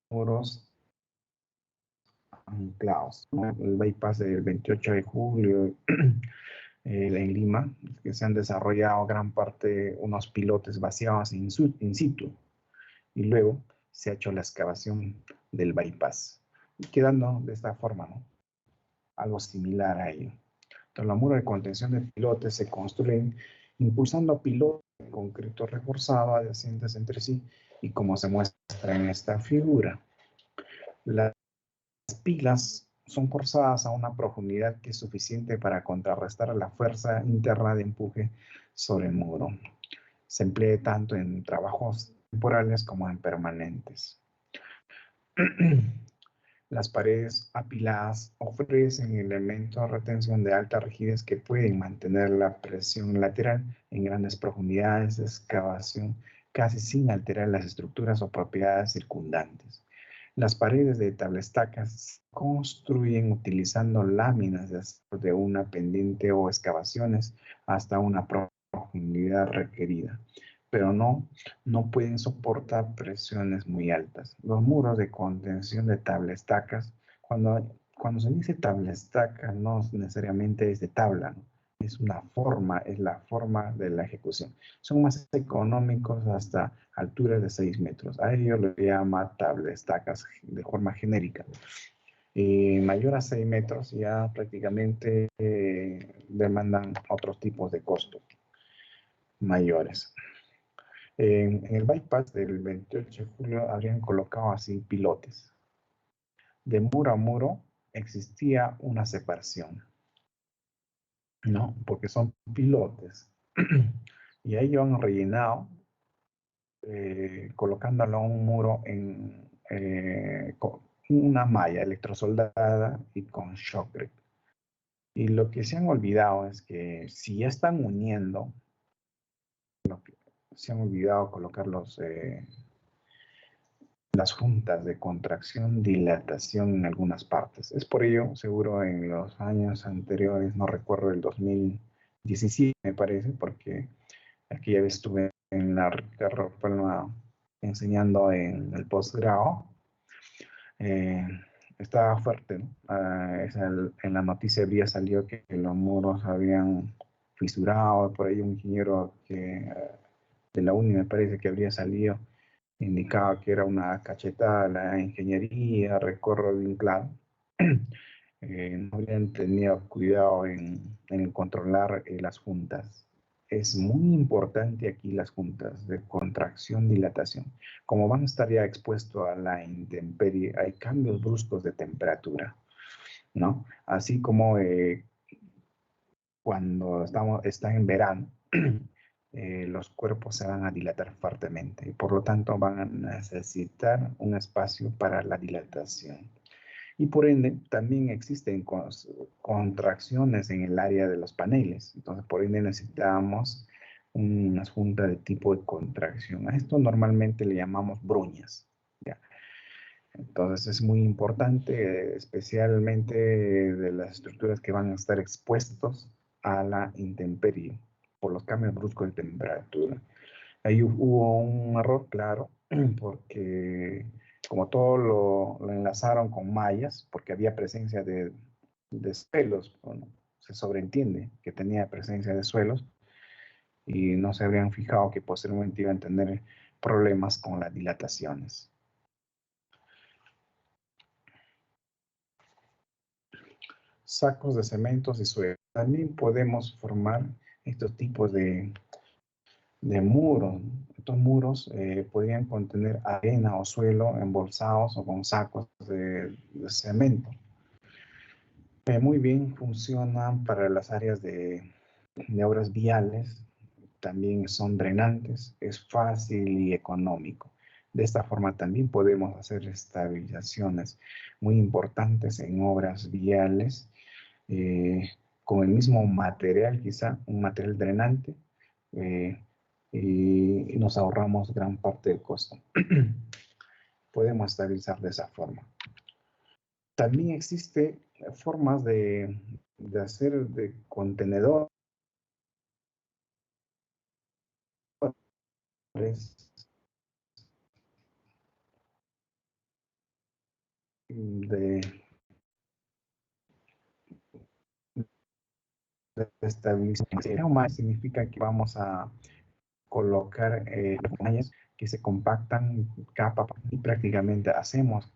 muros anclados, ¿no? El bypass del 28 de julio en Lima, que se han desarrollado gran parte unos pilotes vaciados in situ, y luego se ha hecho la excavación del bypass, quedando de esta forma, ¿no? algo similar a ello. Entonces, los muros de contención de pilotes se construyen impulsando pilotes de concreto reforzado adyacentes entre sí, y como se muestra en esta figura, las pilas son forzadas a una profundidad que es suficiente para contrarrestar la fuerza interna de empuje sobre el muro. Se emplea tanto en trabajos temporales como en permanentes. Las paredes apiladas ofrecen elementos de retención de alta rigidez que pueden mantener la presión lateral en grandes profundidades de excavación, casi sin alterar las estructuras o propiedades circundantes. Las paredes de tablestacas se construyen utilizando láminas de una pendiente o excavaciones hasta una profundidad requerida, pero no pueden soportar presiones muy altas. Los muros de contención de tablestacas, cuando se dice tablestaca, no necesariamente es de tabla, ¿no? Es la forma de la ejecución. Son más económicos hasta alturas de 6 metros. A ello le llama tablestacas de forma genérica. Mayor a 6 metros ya prácticamente demandan otros tipos de costos mayores. En el bypass del 28 de julio habrían colocado así pilotes. De muro a muro existía una separación, ¿no? Porque son pilotes. Y ahí han rellenado, colocándolo a un muro con una malla electrosoldada y con shotcrete. Y lo que se han olvidado es que si ya están uniendo, se han olvidado colocar las juntas de contracción, dilatación en algunas partes. Es por ello, seguro en los años anteriores, no recuerdo el 2017 me parece, porque aquella vez estuve en la Palma enseñando en el posgrado, estaba fuerte, ¿no? En la noticia había salido que los muros habían fisurado, por ahí un ingeniero de la uni me parece que habría salido, indicaba que era una cachetada a la ingeniería, recorro vinclado. No habrían tenido cuidado en controlar las juntas. Es muy importante aquí las juntas de contracción, dilatación. Como van a estar ya expuestos a la intemperie, hay cambios bruscos de temperatura, ¿no? Así como cuando está en verano, los cuerpos se van a dilatar fuertemente y por lo tanto van a necesitar un espacio para la dilatación. Y por ende, también existen contracciones en el área de los paneles. Entonces, por ende, necesitamos una junta de tipo de contracción. A esto normalmente le llamamos bruñas, ¿ya? Entonces, es muy importante, especialmente de las estructuras que van a estar expuestos a la intemperie por los cambios bruscos de temperatura. Ahí hubo un error, claro, porque como todo lo enlazaron con mallas, porque había presencia de suelos, bueno, se sobreentiende que tenía presencia de suelos y no se habrían fijado que posteriormente iban a tener problemas con las dilataciones. Sacos de cementos y suelo. También podemos formar estos tipos de muros. Estos muros podrían contener arena o suelo embolsados o con sacos de cemento. Muy bien funcionan para las áreas de obras viales, también son drenantes, es fácil y económico. De esta forma también podemos hacer estabilizaciones muy importantes en obras viales, con el mismo material, quizá un material drenante, y nos ahorramos gran parte del costo. Podemos estabilizar de esa forma. También existe formas de hacer de contenedores de estabilización. Más significa que vamos a colocar mallas que se compactan capa y prácticamente hacemos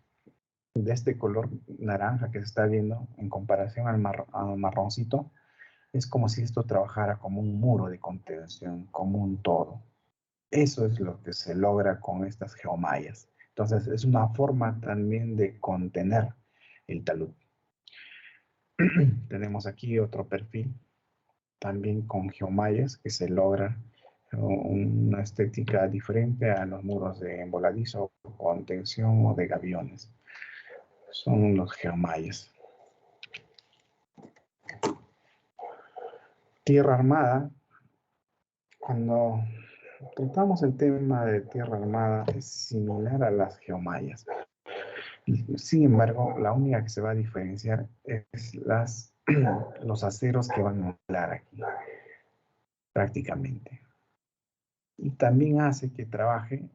de este color naranja que se está viendo en comparación al marroncito, es como si esto trabajara como un muro de contención, como un todo. Eso es lo que se logra con estas geomallas. Entonces, es una forma también de contener el talud. Tenemos aquí otro perfil, también con geomallas, que se logra una estética diferente a los muros de emboladizo, contención o de gaviones. Son los geomallas. Tierra armada, cuando tratamos el tema de tierra armada, es similar a las geomallas. Sin embargo, la única que se va a diferenciar es los aceros que van a emplear aquí, prácticamente. Y también hace que trabaje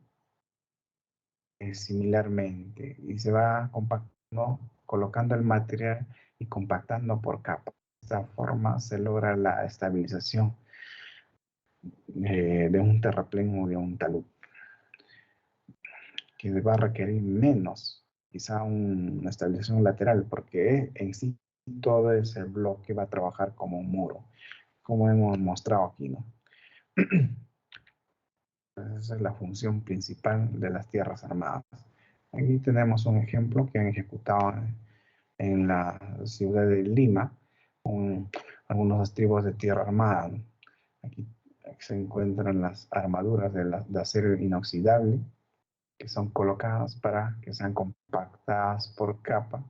similarmente y se va compactando, colocando el material y compactando por capas. De esta forma se logra la estabilización de un terraplén o de un talud, que va a requerir menos, quizá una estabilización lateral, porque en sí todo ese bloque va a trabajar como un muro, como hemos mostrado aquí, ¿no? Esa es la función principal de las tierras armadas. Aquí tenemos un ejemplo que han ejecutado en la ciudad de Lima, con algunos estribos de tierra armada, ¿no? Aquí se encuentran las armaduras de acero inoxidable, que son colocadas para que sean compactadas por capa,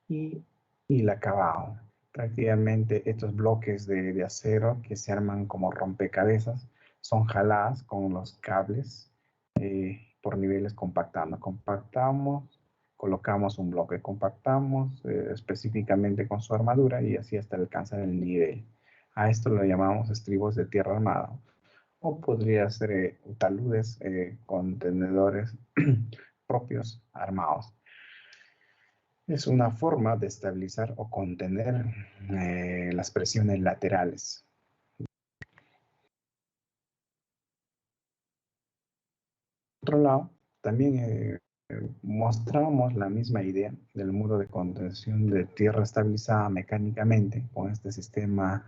y, y el acabado. Prácticamente estos bloques de acero que se arman como rompecabezas son jaladas con los cables por niveles compactando. Compactamos, colocamos un bloque, compactamos específicamente con su armadura y así hasta alcanzar el nivel. A esto lo llamamos estribos de tierra armada. O podría ser taludes, contenedores propios armados. Es una forma de estabilizar o contener las presiones laterales. Por otro lado, también mostramos la misma idea del muro de contención de tierra estabilizada mecánicamente con este sistema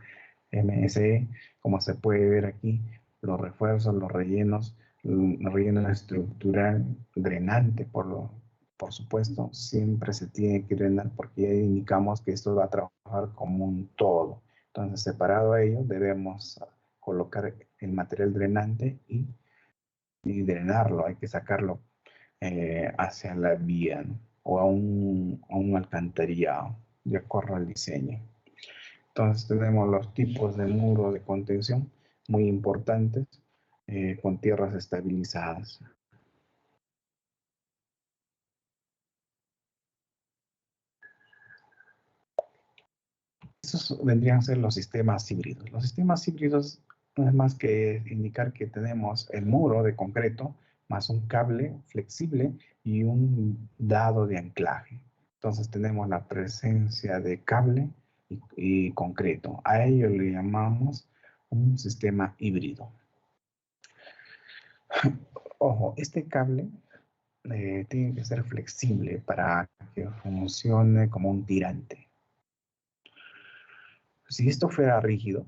MSE, como se puede ver aquí, los refuerzos, los rellenos, el relleno estructural drenante, por supuesto, siempre se tiene que drenar porque ya indicamos que esto va a trabajar como un todo. Entonces, separado a ello, debemos colocar el material drenante y drenarlo, hay que sacarlo hacia la vía, ¿no? O a un alcantarillado, de acuerdo al diseño. Entonces tenemos los tipos de muro de contención muy importantes con tierras estabilizadas. Estos vendrían a ser los sistemas híbridos. Los sistemas híbridos no es más que indicar que tenemos el muro de concreto más un cable flexible y un dado de anclaje. Entonces tenemos la presencia de cable y concreto. A ello le llamamos un sistema híbrido. Ojo, este cable tiene que ser flexible para que funcione como un tirante. Si esto fuera rígido,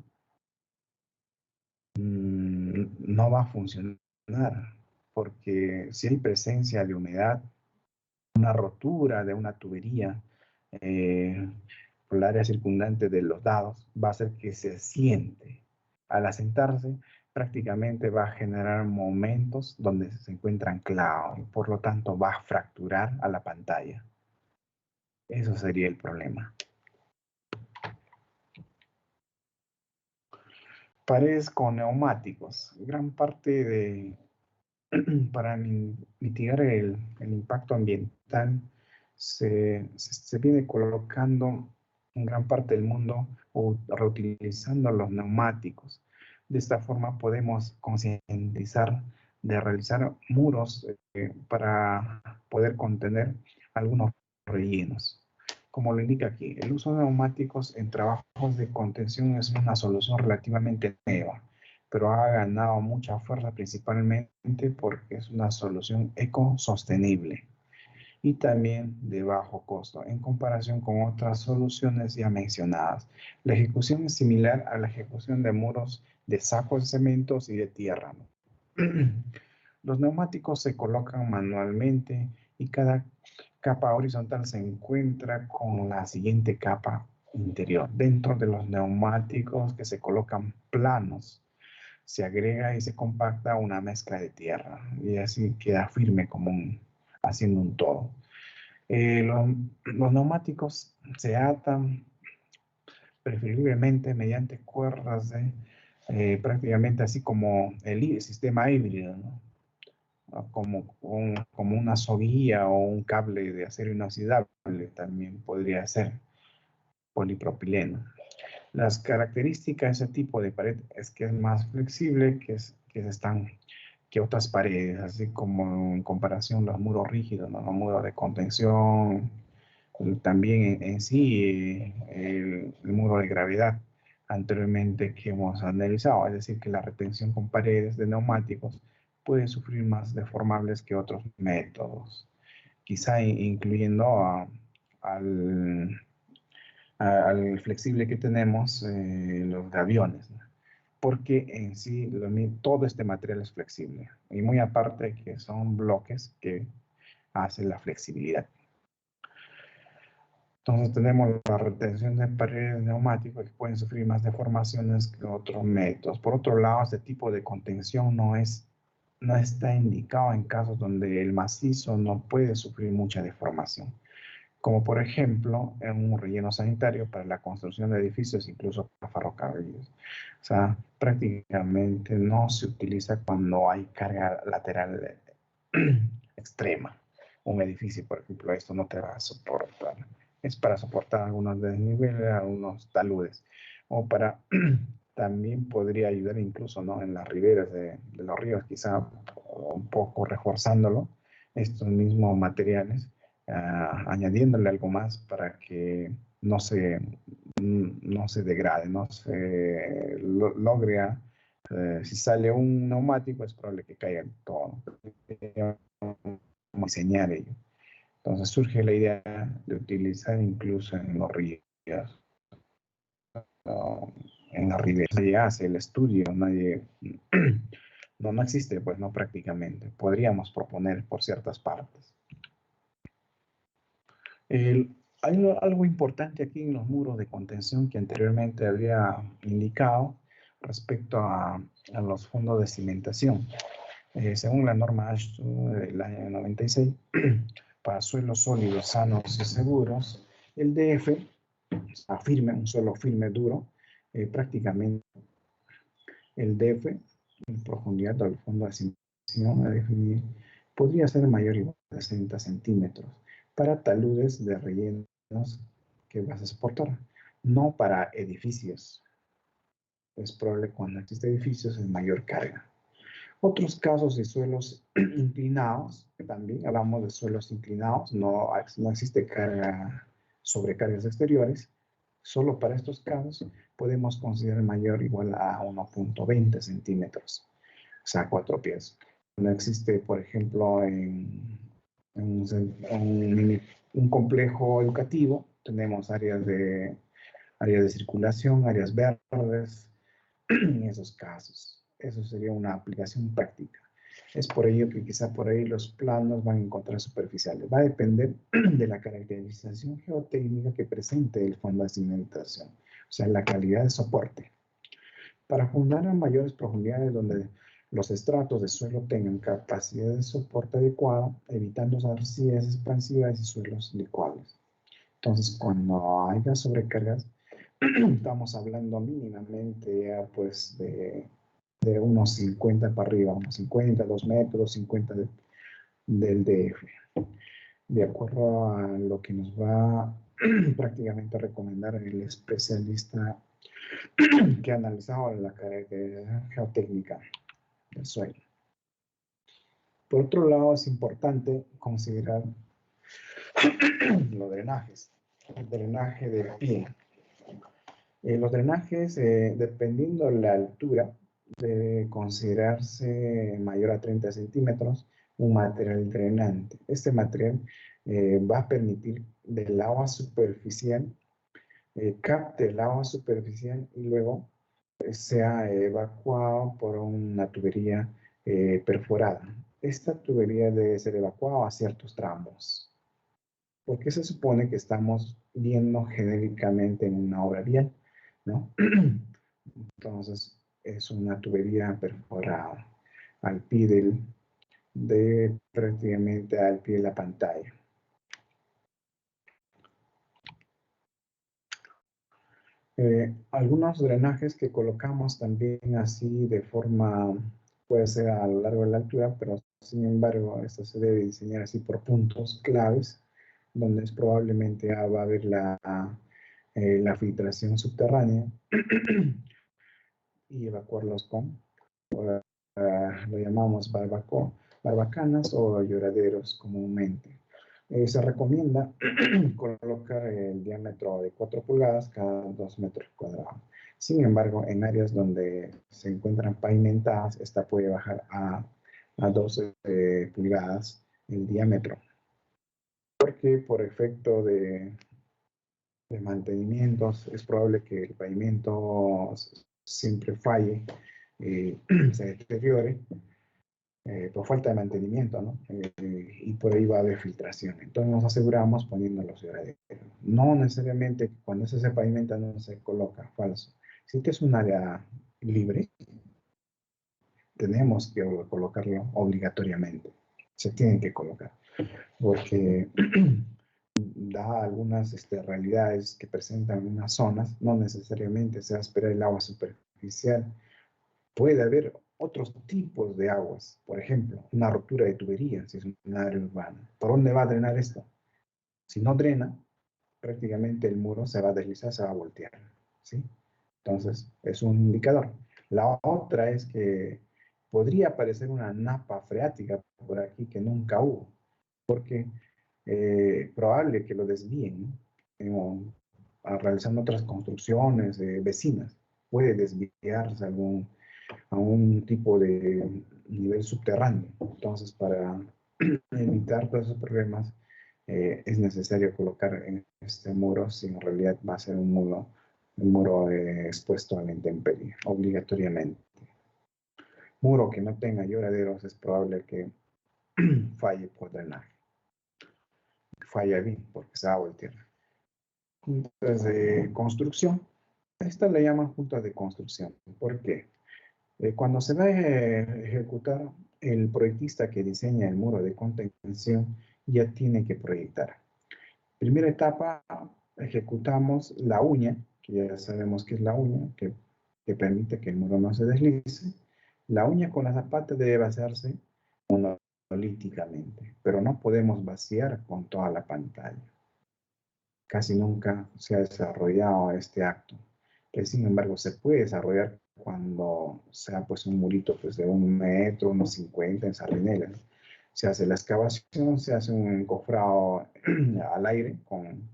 no va a funcionar, porque si hay presencia de humedad, una rotura de una tubería por el área circundante de los dados va a hacer que se asiente. Al asentarse, prácticamente va a generar momentos donde se encuentra anclado y por lo tanto va a fracturar a la pantalla. Eso sería el problema. Paredes con neumáticos. Gran parte de, para mitigar el impacto ambiental, se viene colocando en gran parte del mundo o reutilizando los neumáticos. De esta forma podemos concientizar de realizar muros para poder contener algunos rellenos. Como lo indica aquí, el uso de neumáticos en trabajos de contención es una solución relativamente nueva, pero ha ganado mucha fuerza principalmente porque es una solución ecosostenible. y también de bajo costo en comparación con otras soluciones ya mencionadas. La ejecución es similar a la ejecución de muros de sacos de cementos y de tierra, ¿no? Los neumáticos se colocan manualmente y cada capa horizontal se encuentra con la siguiente capa interior. Dentro de los neumáticos que se colocan planos, se agrega y se compacta una mezcla de tierra y así queda firme como haciendo un todo. Los neumáticos se atan preferiblemente mediante cuerdas prácticamente así como el sistema híbrido, ¿no? Como una soguilla o un cable de acero inoxidable también podría ser polipropileno. Las características de ese tipo de pared es que es más flexible que otras paredes, así como en comparación los muros rígidos, ¿no? Los muros de contención, también en sí el muro de gravedad anteriormente que hemos analizado, es decir, que la retención con paredes de neumáticos puede sufrir más deformables que otros métodos, quizá incluyendo al, al flexible que tenemos los de aviones, ¿no? Porque en sí todo este material es flexible y muy aparte que son bloques que hacen la flexibilidad. Entonces tenemos la retención de paredes neumáticos que pueden sufrir más deformaciones que otros métodos. Por otro lado, este tipo de contención no está indicado en casos donde el macizo no puede sufrir mucha deformación, como por ejemplo en un relleno sanitario para la construcción de edificios, incluso para ferrocarriles. O sea, prácticamente no se utiliza cuando hay carga lateral extrema. Un edificio, por ejemplo, esto no te va a soportar. Es para soportar algunos desniveles, algunos taludes. O para, también podría ayudar incluso, ¿no? En las riberas de los ríos, quizá un poco reforzándolo, estos mismos materiales, añadiéndole algo más para que no se degrade, no se logre. Si sale un neumático, es probable que caiga todo. Cómo diseñar ello. Entonces surge la idea de utilizar incluso en los ríos, ¿no? En la ribera. Nadie hace el estudio, nadie, no existe, pues no prácticamente. Podríamos proponer por ciertas partes. Hay algo importante aquí en los muros de contención que anteriormente había indicado respecto a los fondos de cimentación. Según la norma ASHTO del año 96, para suelos sólidos, sanos y seguros, el DF, firme, un suelo firme, duro, prácticamente el DF, en profundidad del fondo de cimentación a definir, podría ser mayor o igual a 60 centímetros para taludes de rellenos que vas a soportar, no para edificios. Es probable cuando existe edificios es mayor carga. Otros casos de suelos inclinados, también hablamos de suelos inclinados, no existe sobrecargas exteriores. Solo para estos casos podemos considerar mayor o igual a 1.20 centímetros, o sea, 4 pies. No existe, por ejemplo, en un complejo educativo, tenemos áreas de circulación, áreas verdes, en esos casos. Eso sería una aplicación práctica. Es por ello que quizá por ahí los planos van a encontrar superficiales. Va a depender de la caracterización geotécnica que presente el fondo de cimentación, o sea, la calidad de soporte. Para fundar a mayores profundidades donde los estratos de suelo tengan capacidad de soporte adecuada, evitando arcillas expansivas y suelos licuables. Entonces, cuando haya sobrecargas, estamos hablando mínimamente ya pues de unos 50 para arriba, unos 50, 2 metros, 50 del DF. De acuerdo a lo que nos va prácticamente a recomendar el especialista que ha analizado la caracterización geotécnica del suelo. Por otro lado, es importante considerar los drenajes. El drenaje de pie. Los drenajes, dependiendo de la altura, debe considerarse mayor a 30 centímetros un material drenante. Este material va a permitir del agua superficial, capte el agua superficial y luego sea evacuado por una tubería perforada. Esta tubería debe ser evacuada a ciertos tramos, porque se supone que estamos viendo genéricamente en una obra vial, ¿no? Entonces, es una tubería perforada al pie prácticamente al pie de la pantalla. Algunos drenajes que colocamos también así de forma, puede ser a lo largo de la altura, pero sin embargo, esto se debe diseñar así por puntos claves, donde es probablemente va a haber la filtración subterránea y evacuarlos con, lo llamamos barbacanas o lloraderos comúnmente. Se recomienda colocar el diámetro de 4 pulgadas cada 2 metros cuadrados. Sin embargo, en áreas donde se encuentran pavimentadas, esta puede bajar a 12 pulgadas el diámetro. Porque por efecto de mantenimientos es probable que el pavimento siempre falle, se deteriore por falta de mantenimiento, ¿no? Y por ahí va a haber filtración. Entonces nos aseguramos poniendo los lloraderos. No necesariamente cuando eso se pavimenta no se coloca, falso. Si este es un área libre, tenemos que colocarlo obligatoriamente. Se tienen que colocar. Porque da algunas realidades que presentan unas zonas, no necesariamente se va a esperar el agua superficial. Puede haber otros tipos de aguas, por ejemplo, una rotura de tubería, si es un área urbana. ¿Por dónde va a drenar esto? Si no drena, prácticamente el muro se va a deslizar, se va a voltear, ¿sí? Entonces, es un indicador. La otra es que podría aparecer una napa freática por aquí que nunca hubo, porque probable que lo desvíen, ¿no? Realizando otras construcciones vecinas. Puede desviarse a un tipo de nivel subterráneo. Entonces, para evitar todos esos problemas, es necesario colocar en este muro, si en realidad va a ser un muro expuesto a la intemperie, obligatoriamente. Muro que no tenga lloraderos es probable que falle por drenaje. Falla bien porque se va a voltear. Juntas de construcción. Esta le llaman juntas de construcción. ¿Por qué? Cuando se va a ejecutar, el proyectista que diseña el muro de contención ya tiene que proyectar. Primera etapa, ejecutamos la uña, que ya sabemos que es la uña, que permite que el muro no se deslice. La uña con la zapata debe vaciarse monolíticamente, pero no podemos vaciar con toda la pantalla. Casi nunca se ha desarrollado este acto, que sin embargo se puede desarrollar cuando sea pues un murito pues, de 1 metro, unos 50 en Sardinela, ¿no? Se hace la excavación, se hace un encofrado al aire con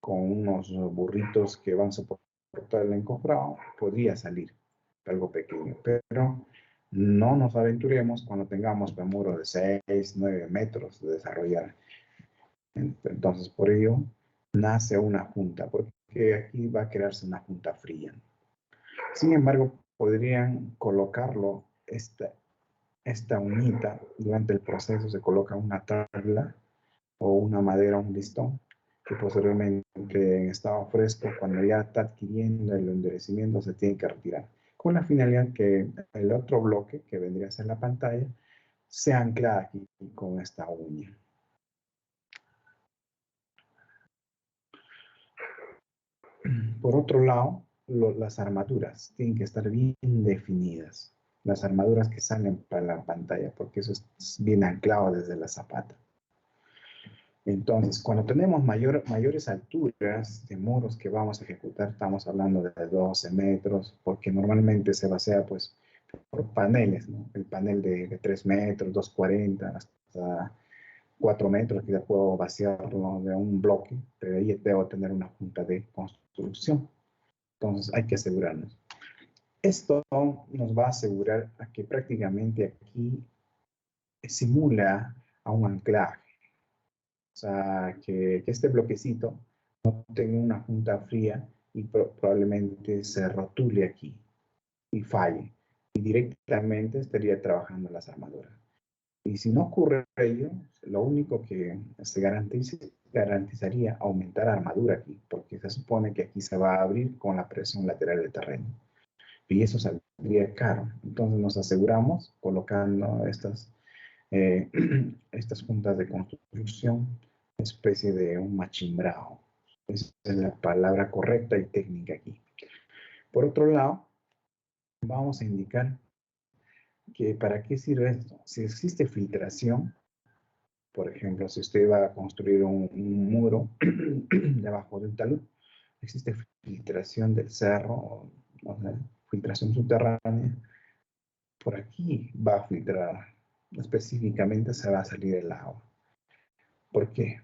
unos burritos que van a soportar el encofrado, podría salir algo pequeño, pero no nos aventuremos cuando tengamos un muro de 6, 9 metros de desarrollar. Entonces, por ello, nace una junta, porque aquí va a crearse una junta fría. Sin embargo, podrían colocarlo, esta unita, durante el proceso se coloca una tabla o una madera, un listón, que posteriormente en estado fresco, cuando ya está adquiriendo el endurecimiento, se tiene que retirar, con la finalidad que el otro bloque, que vendría a ser la pantalla, se ancla aquí con esta uña. Por otro lado, las armaduras tienen que estar bien definidas. Las armaduras que salen para la pantalla, porque eso es bien anclado desde la zapata. Entonces, cuando tenemos mayores alturas de muros que vamos a ejecutar, estamos hablando de 12 metros, porque normalmente se basea pues por paneles, ¿no? El panel de 3 metros, 2,40, hasta 4 metros, que ya puedo vaciarlo de un bloque, pero ahí debo tener una junta de construcción. Entonces hay que asegurarnos. Esto nos va a asegurar a que prácticamente aquí simula a un anclaje. sea, que este bloquecito no tenga una junta fría y probablemente se rotule aquí y falle. Y directamente estaría trabajando las armaduras. Y si no ocurre ello, lo único que se garantizaría aumentar armadura aquí, porque se supone que aquí se va a abrir con la presión lateral del terreno. Y eso saldría caro. Entonces nos aseguramos colocando eh, estas juntas de construcción, especie de un machimbrado. Esa es la palabra correcta y técnica aquí. Por otro lado, vamos a indicar que para qué sirve esto. Si existe filtración, por ejemplo, si usted va a construir un muro debajo de un talud, existe filtración del cerro, o sea, filtración subterránea, por aquí va a filtrar, específicamente se va a salir el agua. ¿Por qué?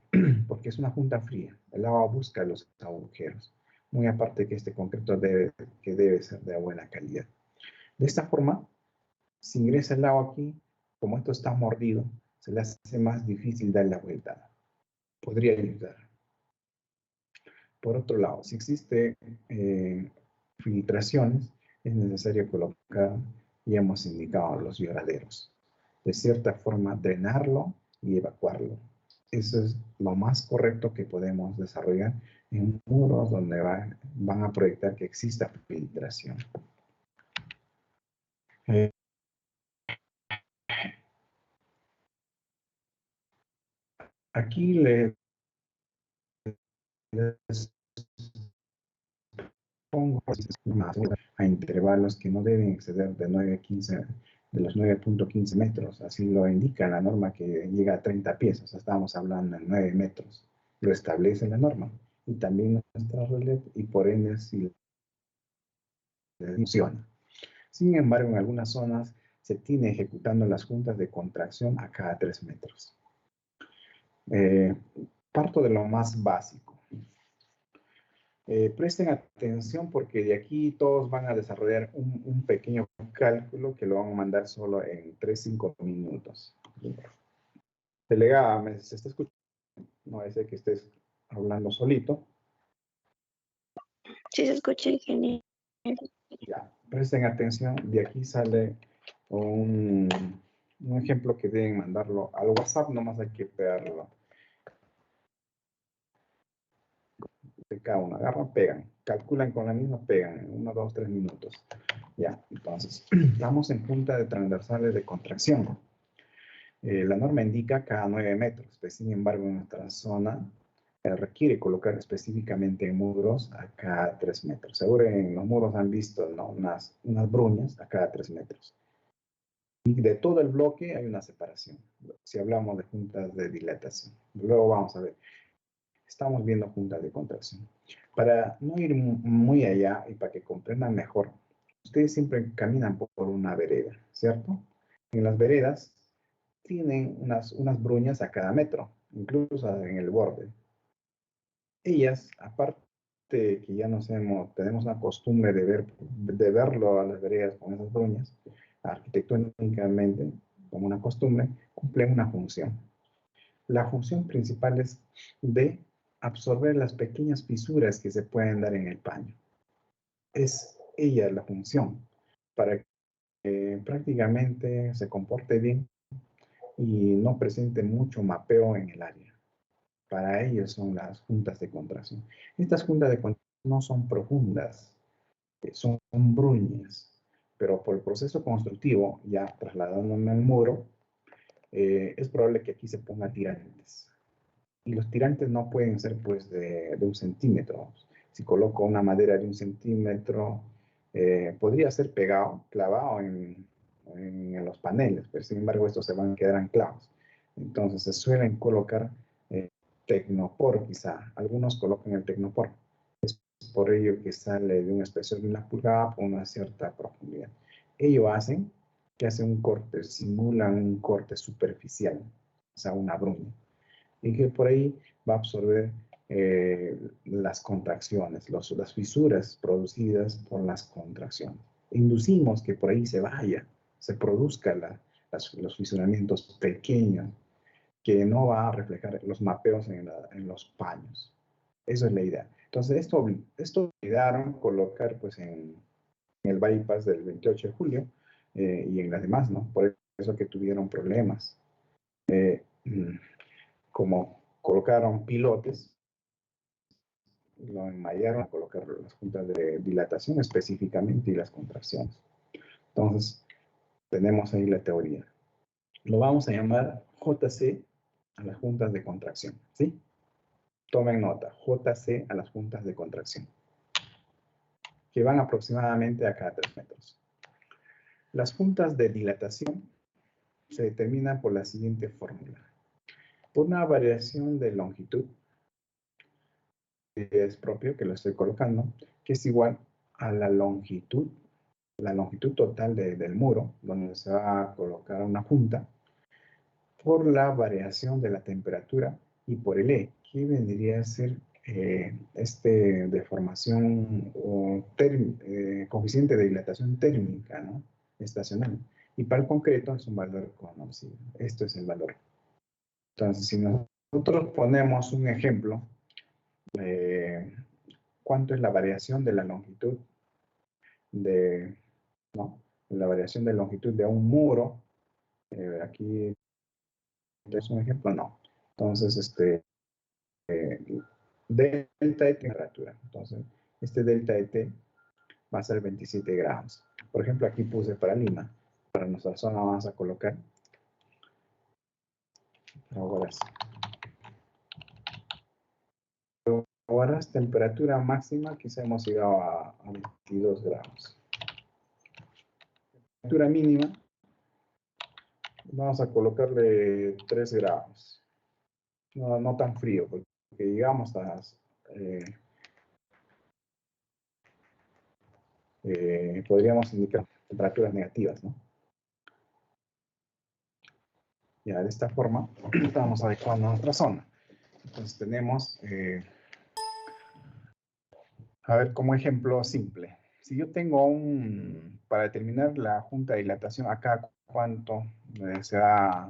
Porque es una junta fría. El agua busca los agujeros. Muy aparte que este concreto debe ser de buena calidad. De esta forma, si ingresa el agua aquí, como esto está mordido, se le hace más difícil dar la vuelta. Podría ayudar. Por otro lado, si existe filtraciones, es necesario colocar, ya hemos indicado, los lloraderos. De cierta forma, drenarlo y evacuarlo. Eso es lo más correcto que podemos desarrollar en muros donde van a proyectar que exista filtración. Aquí les pongo a intervalos que no deben exceder de 9.15, de los 9.15 metros. Así lo indica la norma, que llega a 30 pies. O sea, estamos hablando de 9 metros. Lo establece la norma. Y también nuestra RELEF, y por ende si funciona. Sin embargo, en algunas zonas se tiene ejecutando las juntas de contracción a cada 3 metros. Parto de lo más básico. Presten atención porque de aquí todos van a desarrollar un pequeño cálculo que lo van a mandar solo en 3-5 minutos. Delegada, ¿se está escuchando? No es que estés hablando solito. Sí, se escucha, ingeniero. Ya, presten atención. De aquí sale un ejemplo que deben mandarlo al WhatsApp, nomás hay que pegarlo. Cada uno agarran, pegan, calculan con la misma, pegan en 1, 2, 3 minutos. Ya, entonces, estamos en punta de transversales de contracción. La norma indica cada 9 metros, pues, sin embargo, en nuestra zona requiere colocar específicamente en muros a cada 3 metros. Seguro en los muros han visto, ¿no?, unas bruñas a cada 3 metros. Y de todo el bloque hay una separación, si hablamos de juntas de dilatación. Luego vamos a ver. Estamos viendo juntas de contracción. Para no ir muy allá y para que comprendan mejor, ustedes siempre caminan por una vereda, ¿cierto? En las veredas tienen unas bruñas a cada metro, incluso en el borde. Ellas, aparte que ya tenemos una costumbre de verlo a las veredas con esas bruñas, arquitectónicamente, como una costumbre, cumplen una función. La función principal es de absorber las pequeñas fisuras que se pueden dar en el paño. Es ella la función para que prácticamente se comporte bien y no presente mucho mapeo en el área. Para ello son las juntas de contracción. Estas juntas de contracción no son profundas, son bruñas, pero por el proceso constructivo, ya trasladándome al muro, es probable que aquí se pongan tirantes. Y los tirantes no pueden ser pues de 1 centímetro. Si coloco una madera de 1 centímetro, podría ser pegado, clavado en los paneles, pero sin embargo estos se van a quedar anclados. Entonces se suelen colocar tecnopor, quizá. Algunos colocan el tecnopor. Es por ello que sale de una espesor de 1 pulgada por una cierta profundidad. Ello hacen que hacen un corte, simulan un corte superficial, o sea, una bruña, y que por ahí va a absorber las contracciones, las fisuras producidas por las contracciones. Inducimos que por ahí se produzca los fisuramientos pequeños, que no va a reflejar los mapeos en los paños. Eso es la idea. Entonces, esto olvidaron colocar pues en el bypass del 28 de julio y en las demás, ¿no? Por eso que tuvieron problemas. Como colocaron pilotes, lo enmallaron a colocar las juntas de dilatación específicamente y las contracciones. Entonces, tenemos ahí la teoría. Lo vamos a llamar JC a las juntas de contracción, ¿sí? Tomen nota, JC a las juntas de contracción, que van aproximadamente a cada 3 metros. Las juntas de dilatación se determinan por la siguiente fórmula. Por una variación de longitud, que es propio, que lo estoy colocando, que es igual a la longitud total del muro, donde se va a colocar una junta, por la variación de la temperatura y por el E, que vendría a ser deformación o coeficiente de dilatación térmica, ¿no? Estacional. Y para el concreto es un valor conocido. Esto es el valor. Entonces, si nosotros ponemos un ejemplo, ¿cuánto es la variación de la longitud ¿no? La variación de longitud de un muro? Aquí es un ejemplo, no. Entonces, delta de temperatura. Entonces, este delta de T va a ser 27 grados. Por ejemplo, aquí puse para Lima. Para nuestra zona vamos a colocar horas. Horas, temperatura máxima, quizá hemos llegado a 22 grados. Temperatura mínima, vamos a colocarle 3 grados. No tan frío, porque llegamos a podríamos indicar temperaturas negativas, ¿no? Ya de esta forma estamos adecuando nuestra zona. Entonces tenemos, a ver, como ejemplo simple. Si yo tengo para determinar la junta de dilatación, acá cuánto se va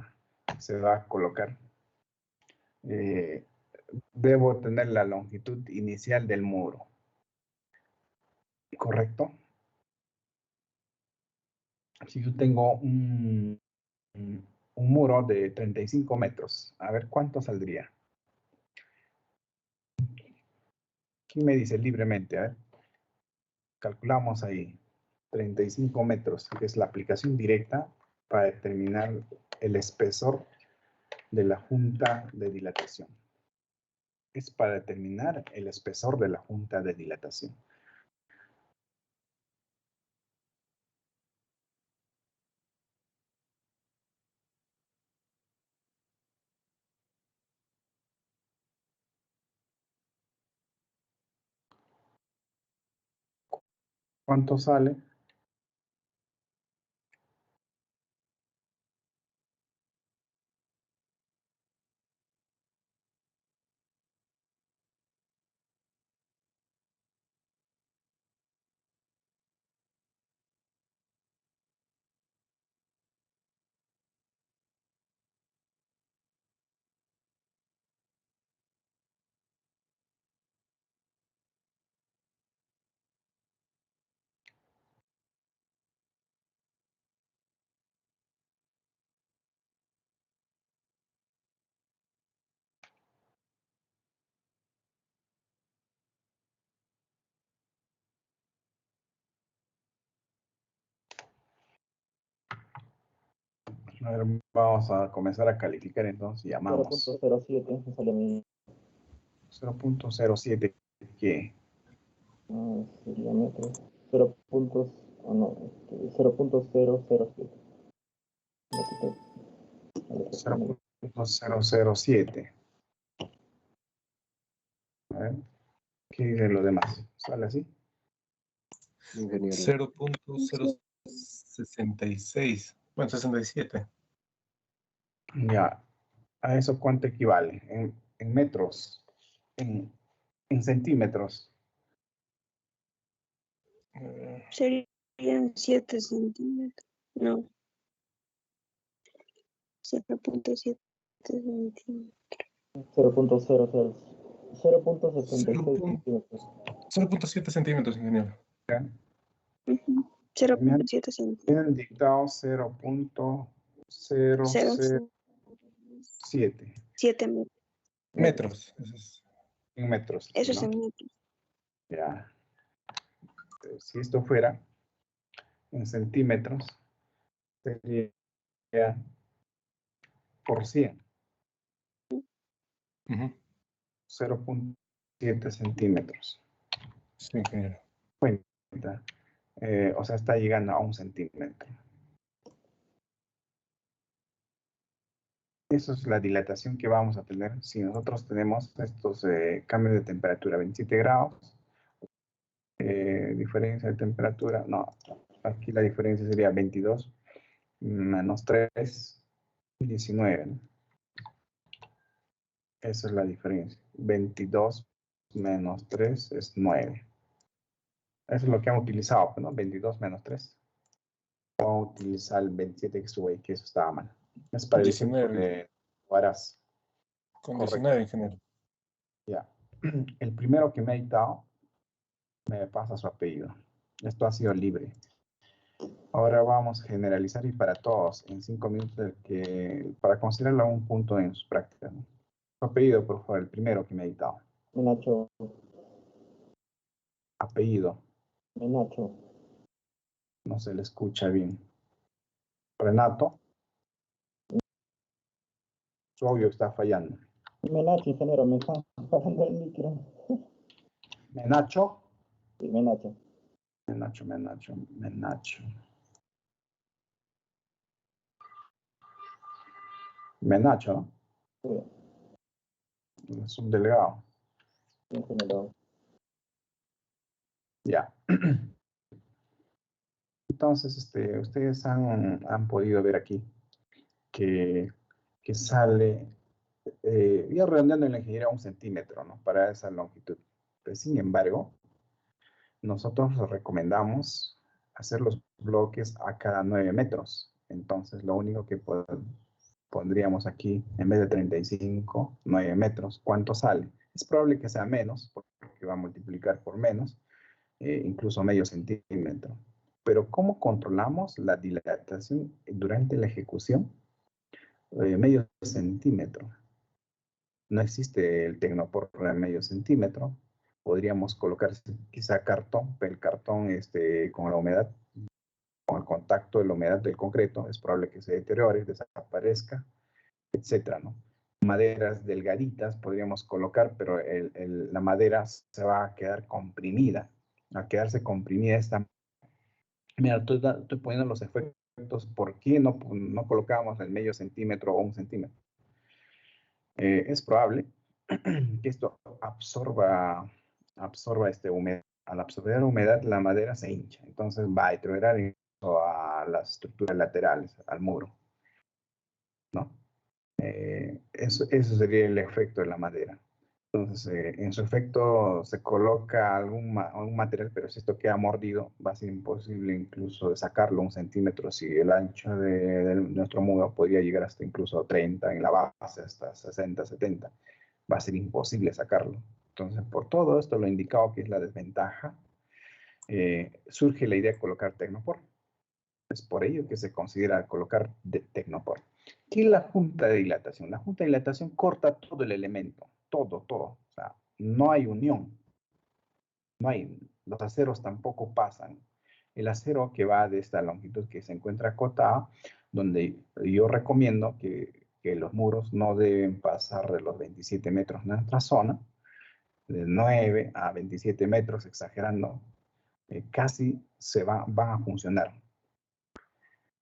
a colocar. Debo tener la longitud inicial del muro. ¿Correcto? Si yo tengo un muro de 35 metros, a ver cuánto saldría. ¿Quién me dice libremente? A ver, calculamos ahí. 35 metros, que es la aplicación directa para determinar el espesor de la junta de dilatación. Es para determinar el espesor de la junta de dilatación. ¿Cuánto sale? A ver, vamos a comenzar a calificar entonces. Llamamos 0.07 me sale a mí. 0.07, ¿qué? Sería metros. 0.007. 0.007. A ver, ¿qué dicen los demás? ¿Sale así? 0.066. Bueno, 67. Ya. ¿A eso cuánto equivale? En metros. En centímetros. Serían 7 centímetros. No. 0.7. centímetros. 0.76 centímetros. 0.7 centímetros, ingeniero. Ujú. Me han, 0.7 centímetros. me han dictado 0.007 7 metros. Metros. Eso es. en metros, Eso es ¿no? en metros. Ya. Si esto fuera en centímetros, sería por 100, Ujú. 0.7 centímetros. Sí, ingeniero. Cuenta. O sea, está llegando a 1 centímetro. Eso es la dilatación que vamos a tener si nosotros tenemos estos cambios de temperatura, 27 grados, diferencia de temperatura, no, aquí la diferencia sería 22 menos 3, 19, ¿no? Esa es la diferencia. 22 menos 3 es 9. Eso es lo que han utilizado, ¿no? 22 menos 3. Vamos a utilizar el 27 que estuvo ahí, que eso estaba mal. Es para el ejemplo 19. de Huaraz. Con Correcto. 19, ingeniero. Ya. El primero que me ha dictado me pasa su apellido. Esto ha sido libre. Ahora vamos a generalizar y para todos, en 5 minutos, para considerarlo un punto en sus prácticas, ¿no? Su apellido, por favor, el primero que me ha dictado. Menacho. Apellido, Menacho. no se le escucha bien. Renato, su audio está fallando. Menacho, ingeniero, me está apagando el micro. Menacho, Sí, Menacho. Menacho. Menacho, ¿no? Sí, Es un delegado. ingeniero. Ya. Entonces, ustedes han podido ver aquí que sale, ya redondeando en la ingeniería, 1 centímetro, ¿no? Para esa longitud. Pues, sin embargo, nosotros recomendamos hacer los bloques a cada 9 metros. Entonces, lo único que pondríamos aquí, en vez de 35, 9 metros. ¿Cuánto sale? Es probable que sea menos, porque va a multiplicar por menos, incluso medio centímetro. Pero ¿cómo controlamos la dilatación durante la ejecución? Medio centímetro. No existe el Tecnopor de medio centímetro. Podríamos colocar quizá cartón, pero el cartón con la humedad, con el contacto de la humedad del concreto, es probable que se deteriore, desaparezca, etcétera, ¿no? Maderas delgaditas podríamos colocar, pero la madera se va a quedar comprimida. Al quedarse comprimida esta... Mira, estoy poniendo los efectos. ¿Por qué no colocamos el medio centímetro o 1 centímetro? Es probable que esto absorba humedad. Al absorber humedad, la madera se hincha. Entonces va a deteriorar a las estructuras laterales, al muro, ¿no? Eso sería el efecto de la madera. Entonces, en su efecto se coloca algún material, pero si esto queda mordido, va a ser imposible incluso de sacarlo 1 centímetro. Si el ancho de nuestro muro podría llegar hasta incluso 30, en la base hasta 60, 70, va a ser imposible sacarlo. Entonces, por todo esto, lo indicado que es la desventaja, surge la idea de colocar Tecnopor. Es por ello que se considera colocar Tecnopor. ¿Qué es la junta de dilatación? La junta de dilatación corta todo el elemento, todo. O sea, no hay unión, los aceros tampoco pasan. El acero que va de esta longitud que se encuentra acotada, donde yo recomiendo que los muros no deben pasar de los 27 metros en nuestra zona, de 9 a 27 metros, exagerando, casi van a funcionar.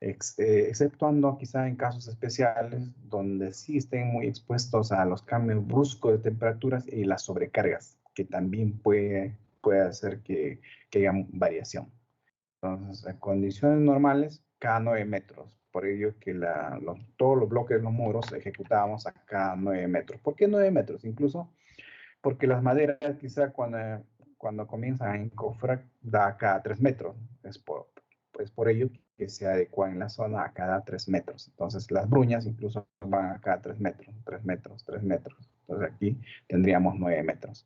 Exceptuando quizá en casos especiales donde sí estén muy expuestos a los cambios bruscos de temperaturas y las sobrecargas, que también puede hacer que haya variación. Entonces, en condiciones normales, cada 9 metros. Por ello es que todos los bloques de los muros ejecutamos a cada 9 metros. ¿Por qué 9 metros? Incluso porque las maderas quizá cuando comienzan a encofrar da cada 3 metros. Es por ello que que se adecua en la zona a cada 3 metros. Entonces, las bruñas incluso van a cada 3 metros, 3 metros, 3 metros. Entonces, aquí tendríamos 9 metros.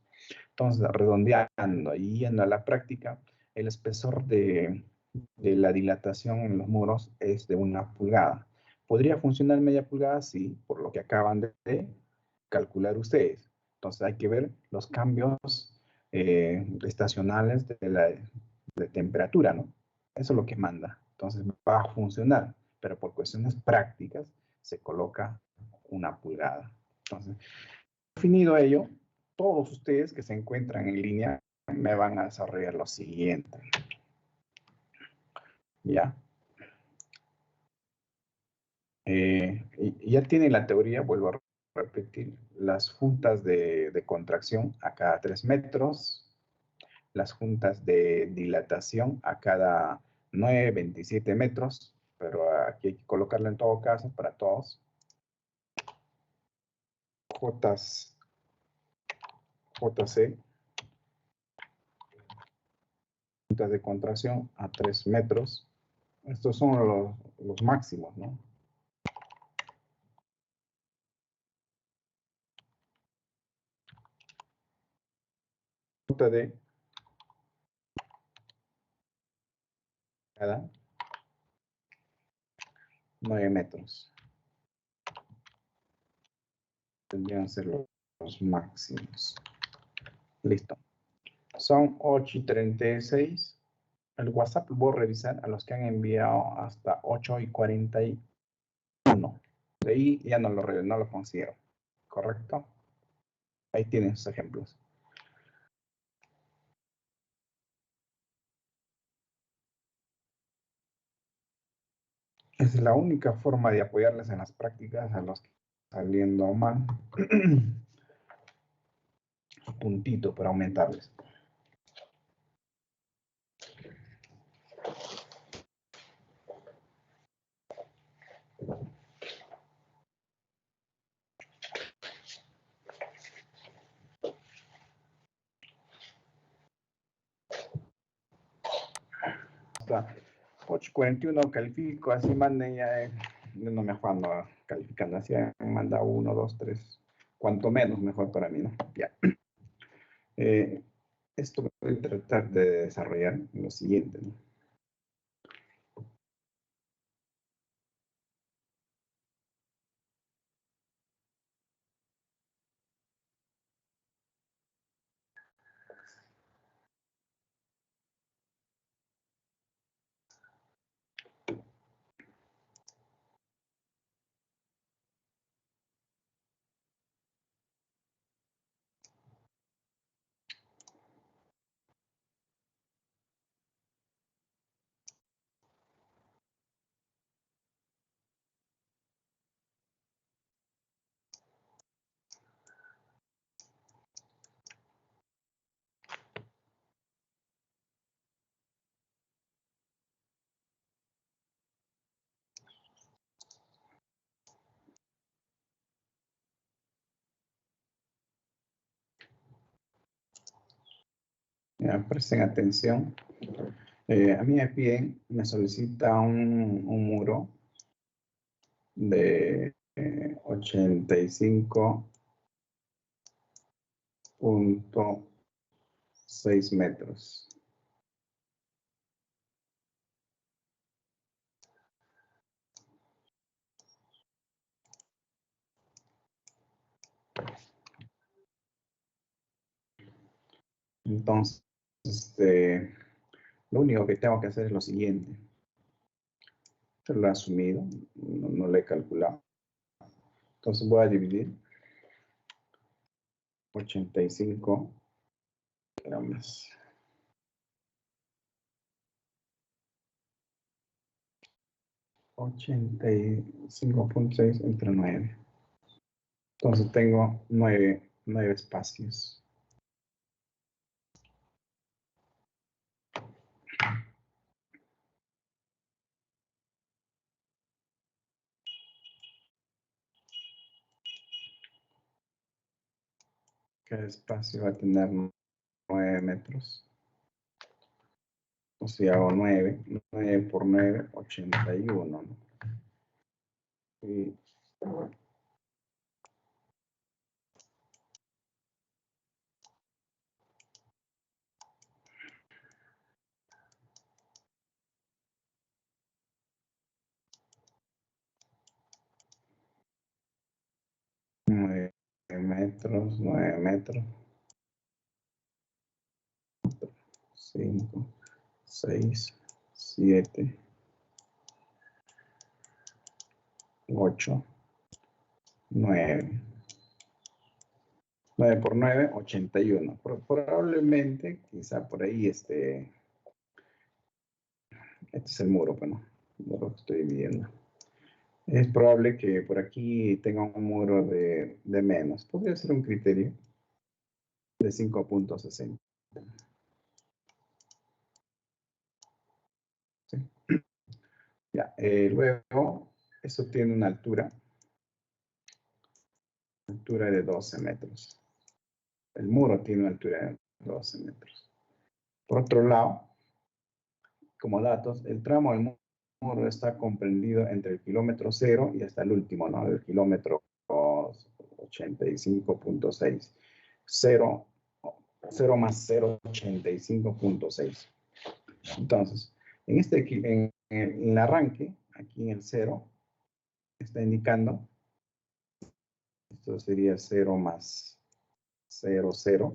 Entonces, redondeando y yendo a la práctica, el espesor de la dilatación en los muros es de 1 pulgada. ¿Podría funcionar media pulgada? Sí, por lo que acaban de calcular ustedes. Entonces, hay que ver los cambios estacionales de temperatura, ¿no? Eso es lo que manda. Entonces, va a funcionar, pero por cuestiones prácticas se coloca 1 pulgada. Entonces, definido ello, todos ustedes que se encuentran en línea me van a desarrollar lo siguiente. ¿Ya? Y ya tienen la teoría, vuelvo a repetir, las juntas de contracción a cada 3 metros, las juntas de dilatación a cada 9, 27 metros, pero aquí hay que colocarlo en todo caso para todos. JC, juntas de contracción a 3 metros. Estos son los máximos, ¿no? Junta de cada 9 metros. Tendrían que ser los máximos. Listo. Son 8:36. El WhatsApp lo voy a revisar a los que han enviado hasta 8:41. De ahí ya no lo considero. ¿Correcto? Ahí tienen sus ejemplos. Es la única forma de apoyarles en las prácticas a los que están saliendo mal. Puntito para aumentarles. Hasta 8:41 califico, así manden ya. Yo no me afano calificando, así han mandado 1, 2, 3. Cuanto menos, mejor para mí, ¿no? Ya. Esto voy a tratar de desarrollar lo siguiente, ¿no? Ya, presten atención. A mí me solicita un muro de 85.6 metros. Entonces, lo único que tengo que hacer es lo siguiente. Yo lo he asumido, no lo he calculado. Entonces voy a dividir 85 gramos. 85.6 entre 9. Entonces tengo 9 espacios. Cada espacio va a tener 9 metros. 9 metros O sea, hago 9. 9 por 9, 81, ¿no? Y 9 metros, 9 metros, 5, 6, 7, 8, 9. 9 por 9, 81. Probablemente, quizá por ahí, este es el muro, bueno, el muro que estoy viendo. Es probable que por aquí tenga un muro de menos. Podría ser un criterio de 5.60. ¿Sí? Ya, luego, eso tiene una altura de 12 metros. El muro tiene una altura de 12 metros. Por otro lado, como datos, el tramo del muro está comprendido entre el kilómetro 0 y hasta el último, ¿no? El kilómetro 85.6. 0 más 0,85.6. Entonces, en el arranque, aquí en el 0, está indicando, esto sería 0 más 0, 0.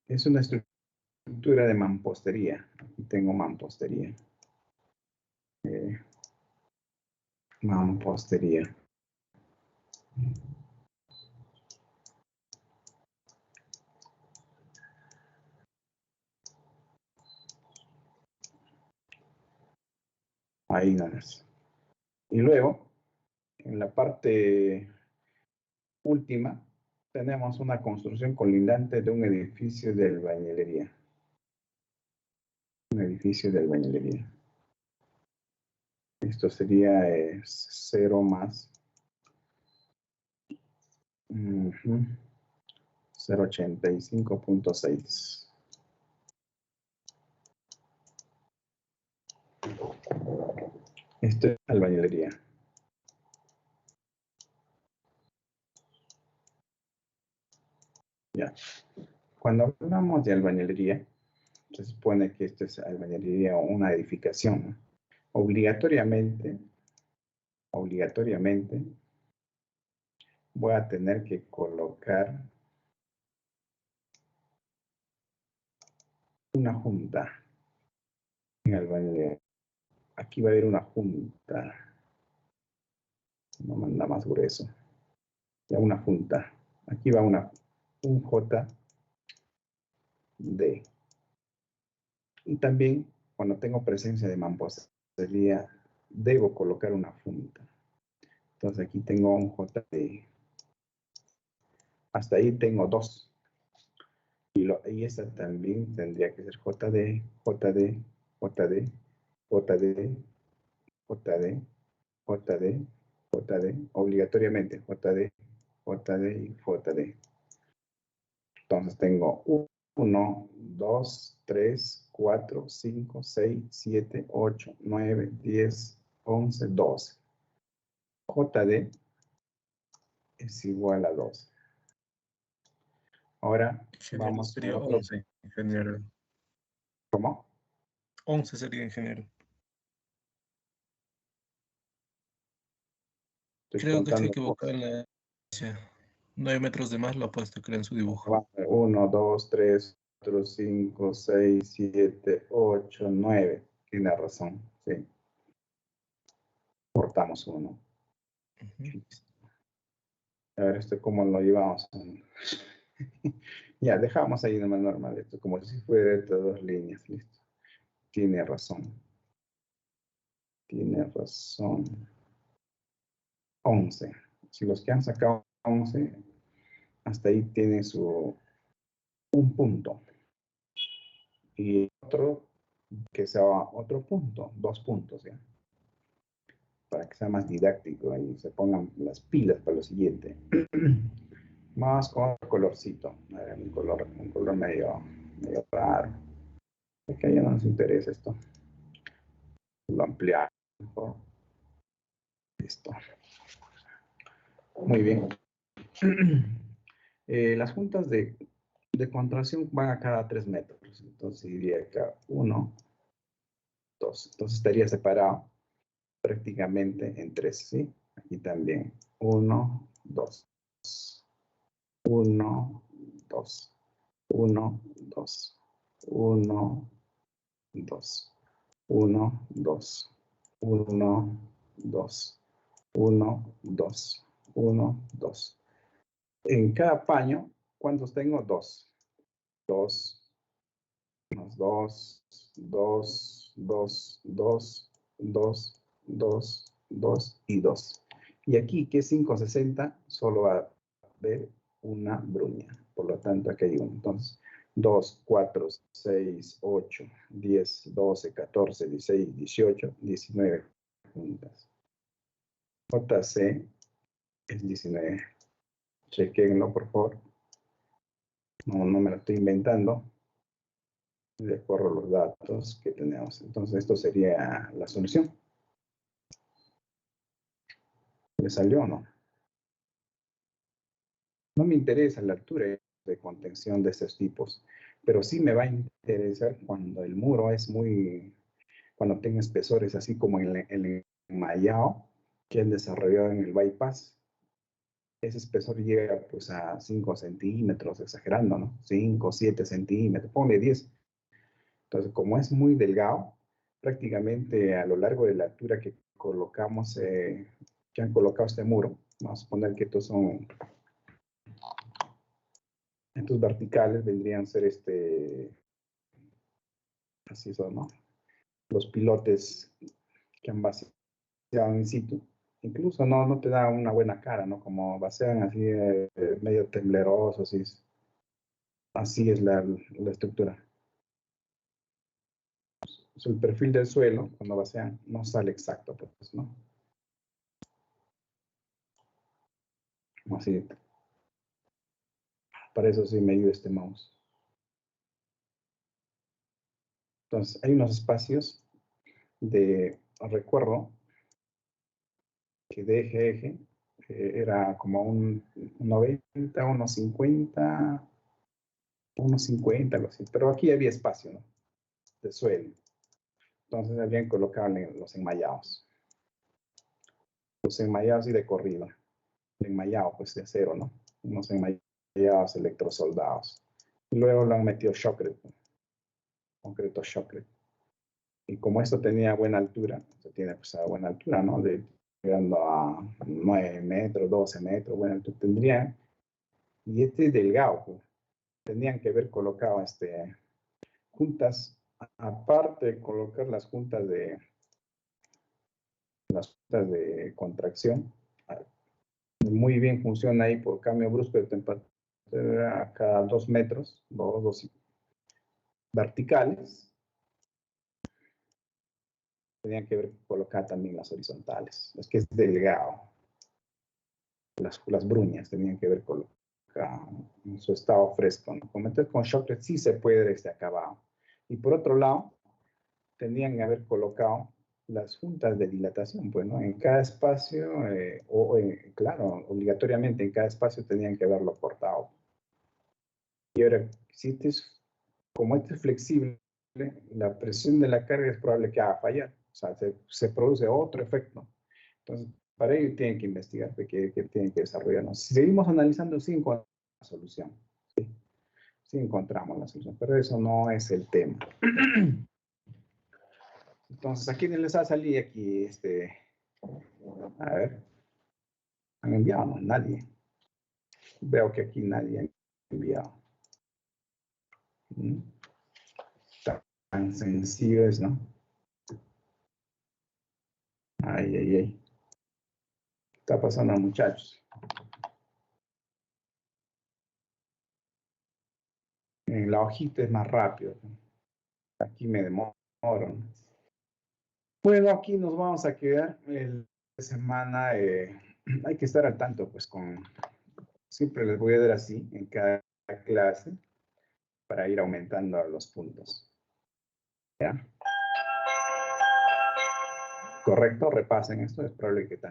Es una estructura de mampostería. Aquí tengo mampostería. Mampostería. Ahí nada más. Y luego, en la parte última, tenemos una construcción colindante de un edificio de albañilería. Un edificio de albañilería. Esto sería 0 más 0,85.6. Esto es albañilería. Ya. Cuando hablamos de albañilería, se supone que esto es albañilería o una edificación, ¿no? Obligatoriamente, voy a tener que colocar una junta en albañilería. Aquí va a haber una junta. No manda más grueso. Ya una junta. Aquí va un JD. Y también, cuando tengo presencia de mampostería, debo colocar una junta. Entonces aquí tengo un JD. Hasta ahí tengo 2. Y esta también tendría que ser JD, JD, JD, JD, JD, JD, JD, obligatoriamente JD, JD y JD. Entonces tengo 1, 2, 3, 4, 5, 6, 7, 8, 9, 10, 11, 12. JD es igual a 12. Ahora Ingeniero vamos con sería otro. 11, ingeniero. ¿Cómo? 11 sería, ingeniero. Estoy Creo que se contando. equivocó en la... 9 metros de más lo ha puesto, creo, en su dibujo. 1, 2, 3, 4, 5, 6, 7, 8, 9. Tiene razón, sí. Cortamos 1. Ujú. A ver, esto cómo lo llevamos. Ya, dejamos ahí nomás normal esto, como si fuera estas 2 líneas, listo. Tiene razón. Tiene razón. 11. Si los que han sacado 11, hasta ahí tiene un punto. Y otro que sea otro punto, 2 puntos, ¿ya? Para que sea más didáctico y se pongan las pilas para lo siguiente. Más con colorcito. Un color medio raro. Que a ella no nos interesa esto. Lo ampliamos. Listo. Muy bien. Las juntas de contracción van a cada 3 metros. Entonces diría acá 1, 2. Entonces estaría separado prácticamente en 3, ¿sí? Aquí también 1, 2. 1, 2. 1, 2. 1, 2. 1, 2. 1, 2. 1, 2. 1, 2. En cada paño, ¿cuántos tengo? 2. 2, más 2, 2, 2, 2, 2, 2, 2 y 2. Y aquí, que es 560, solo va a haber una bruña. Por lo tanto, aquí hay uno. Entonces, 2, 4, 6, 8, 10, 12, 14, 16, 18, 19 juntas. JC es 19. Chequenlo, por favor. No me lo estoy inventando. De acuerdo a los datos que tenemos. Entonces, esto sería la solución. ¿Le salió o no? No me interesa la altura de contención de estos tipos, pero sí me va a interesar cuando el muro es cuando tenga espesores así como el enmayado que han desarrollado en el bypass. Ese espesor llega pues a 5 centímetros, exagerando, ¿no? 5, 7 centímetros, ponle 10. Entonces, como es muy delgado, prácticamente a lo largo de la altura que colocamos, que han colocado este muro, vamos a poner que estos verticales vendrían a ser así son, ¿no? Los pilotes que han vaciado in situ. Incluso no te da una buena cara, ¿no? Como vacían así medio temblorosos, así es la estructura. Pues el perfil del suelo, cuando vacían, no sale exacto, pues, ¿no? Así. Para eso sí me ayuda este mouse. Entonces, hay unos espacios recuerdo que de eje a eje era como un 90, unos 50, algo así. Pero aquí había espacio, ¿no? De suelo. Entonces habían colocado los enmallados. Los enmallados y de corrido. El enmallado, pues de acero, ¿no? Unos enmallados electrosoldados. Y luego lo han metido shotcrete, concreto shotcrete. Y como esto tenía buena altura, se tiene pues a buena altura, ¿no? Llegando a 9 metros, 12 metros, bueno, entonces tendrían, y este es delgado, pues, tendrían que haber colocado juntas, aparte de colocar las juntas de contracción, muy bien funciona ahí por cambio brusco de temperatura a cada 2 metros, dos verticales. Tenían que ver colocar también las horizontales. Es que es delgado. Las bruñas tenían que ver colocar en su estado fresco, ¿no? Entonces con shotcrete sí se puede desde acá abajo. Y por otro lado, tenían que haber colocado las juntas de dilatación, pues, ¿no? En cada espacio, claro, obligatoriamente en cada espacio tenían que haberlo cortado. Y ahora, como este es flexible, la presión de la carga es probable que haga fallar. O sea, se produce otro efecto. Entonces, para ello tienen que investigar qué tienen que desarrollarnos. Si seguimos analizando, sí encontramos la solución. Sí encontramos la solución, pero eso no es el tema. Entonces, ¿a quiénes les ha salido aquí A ver, ¿han enviado? No, nadie. Veo que aquí nadie ha enviado. Tan sencillo es, ¿no? Ay, ay, ay. ¿Qué está pasando, muchachos? En la hojita es más rápido. Aquí me demoro. Bueno, aquí nos vamos a quedar el semana. Hay que estar al tanto, pues, siempre les voy a dar así en cada clase para ir aumentando los puntos. ¿Ya? Correcto, repasen esto, es probable que también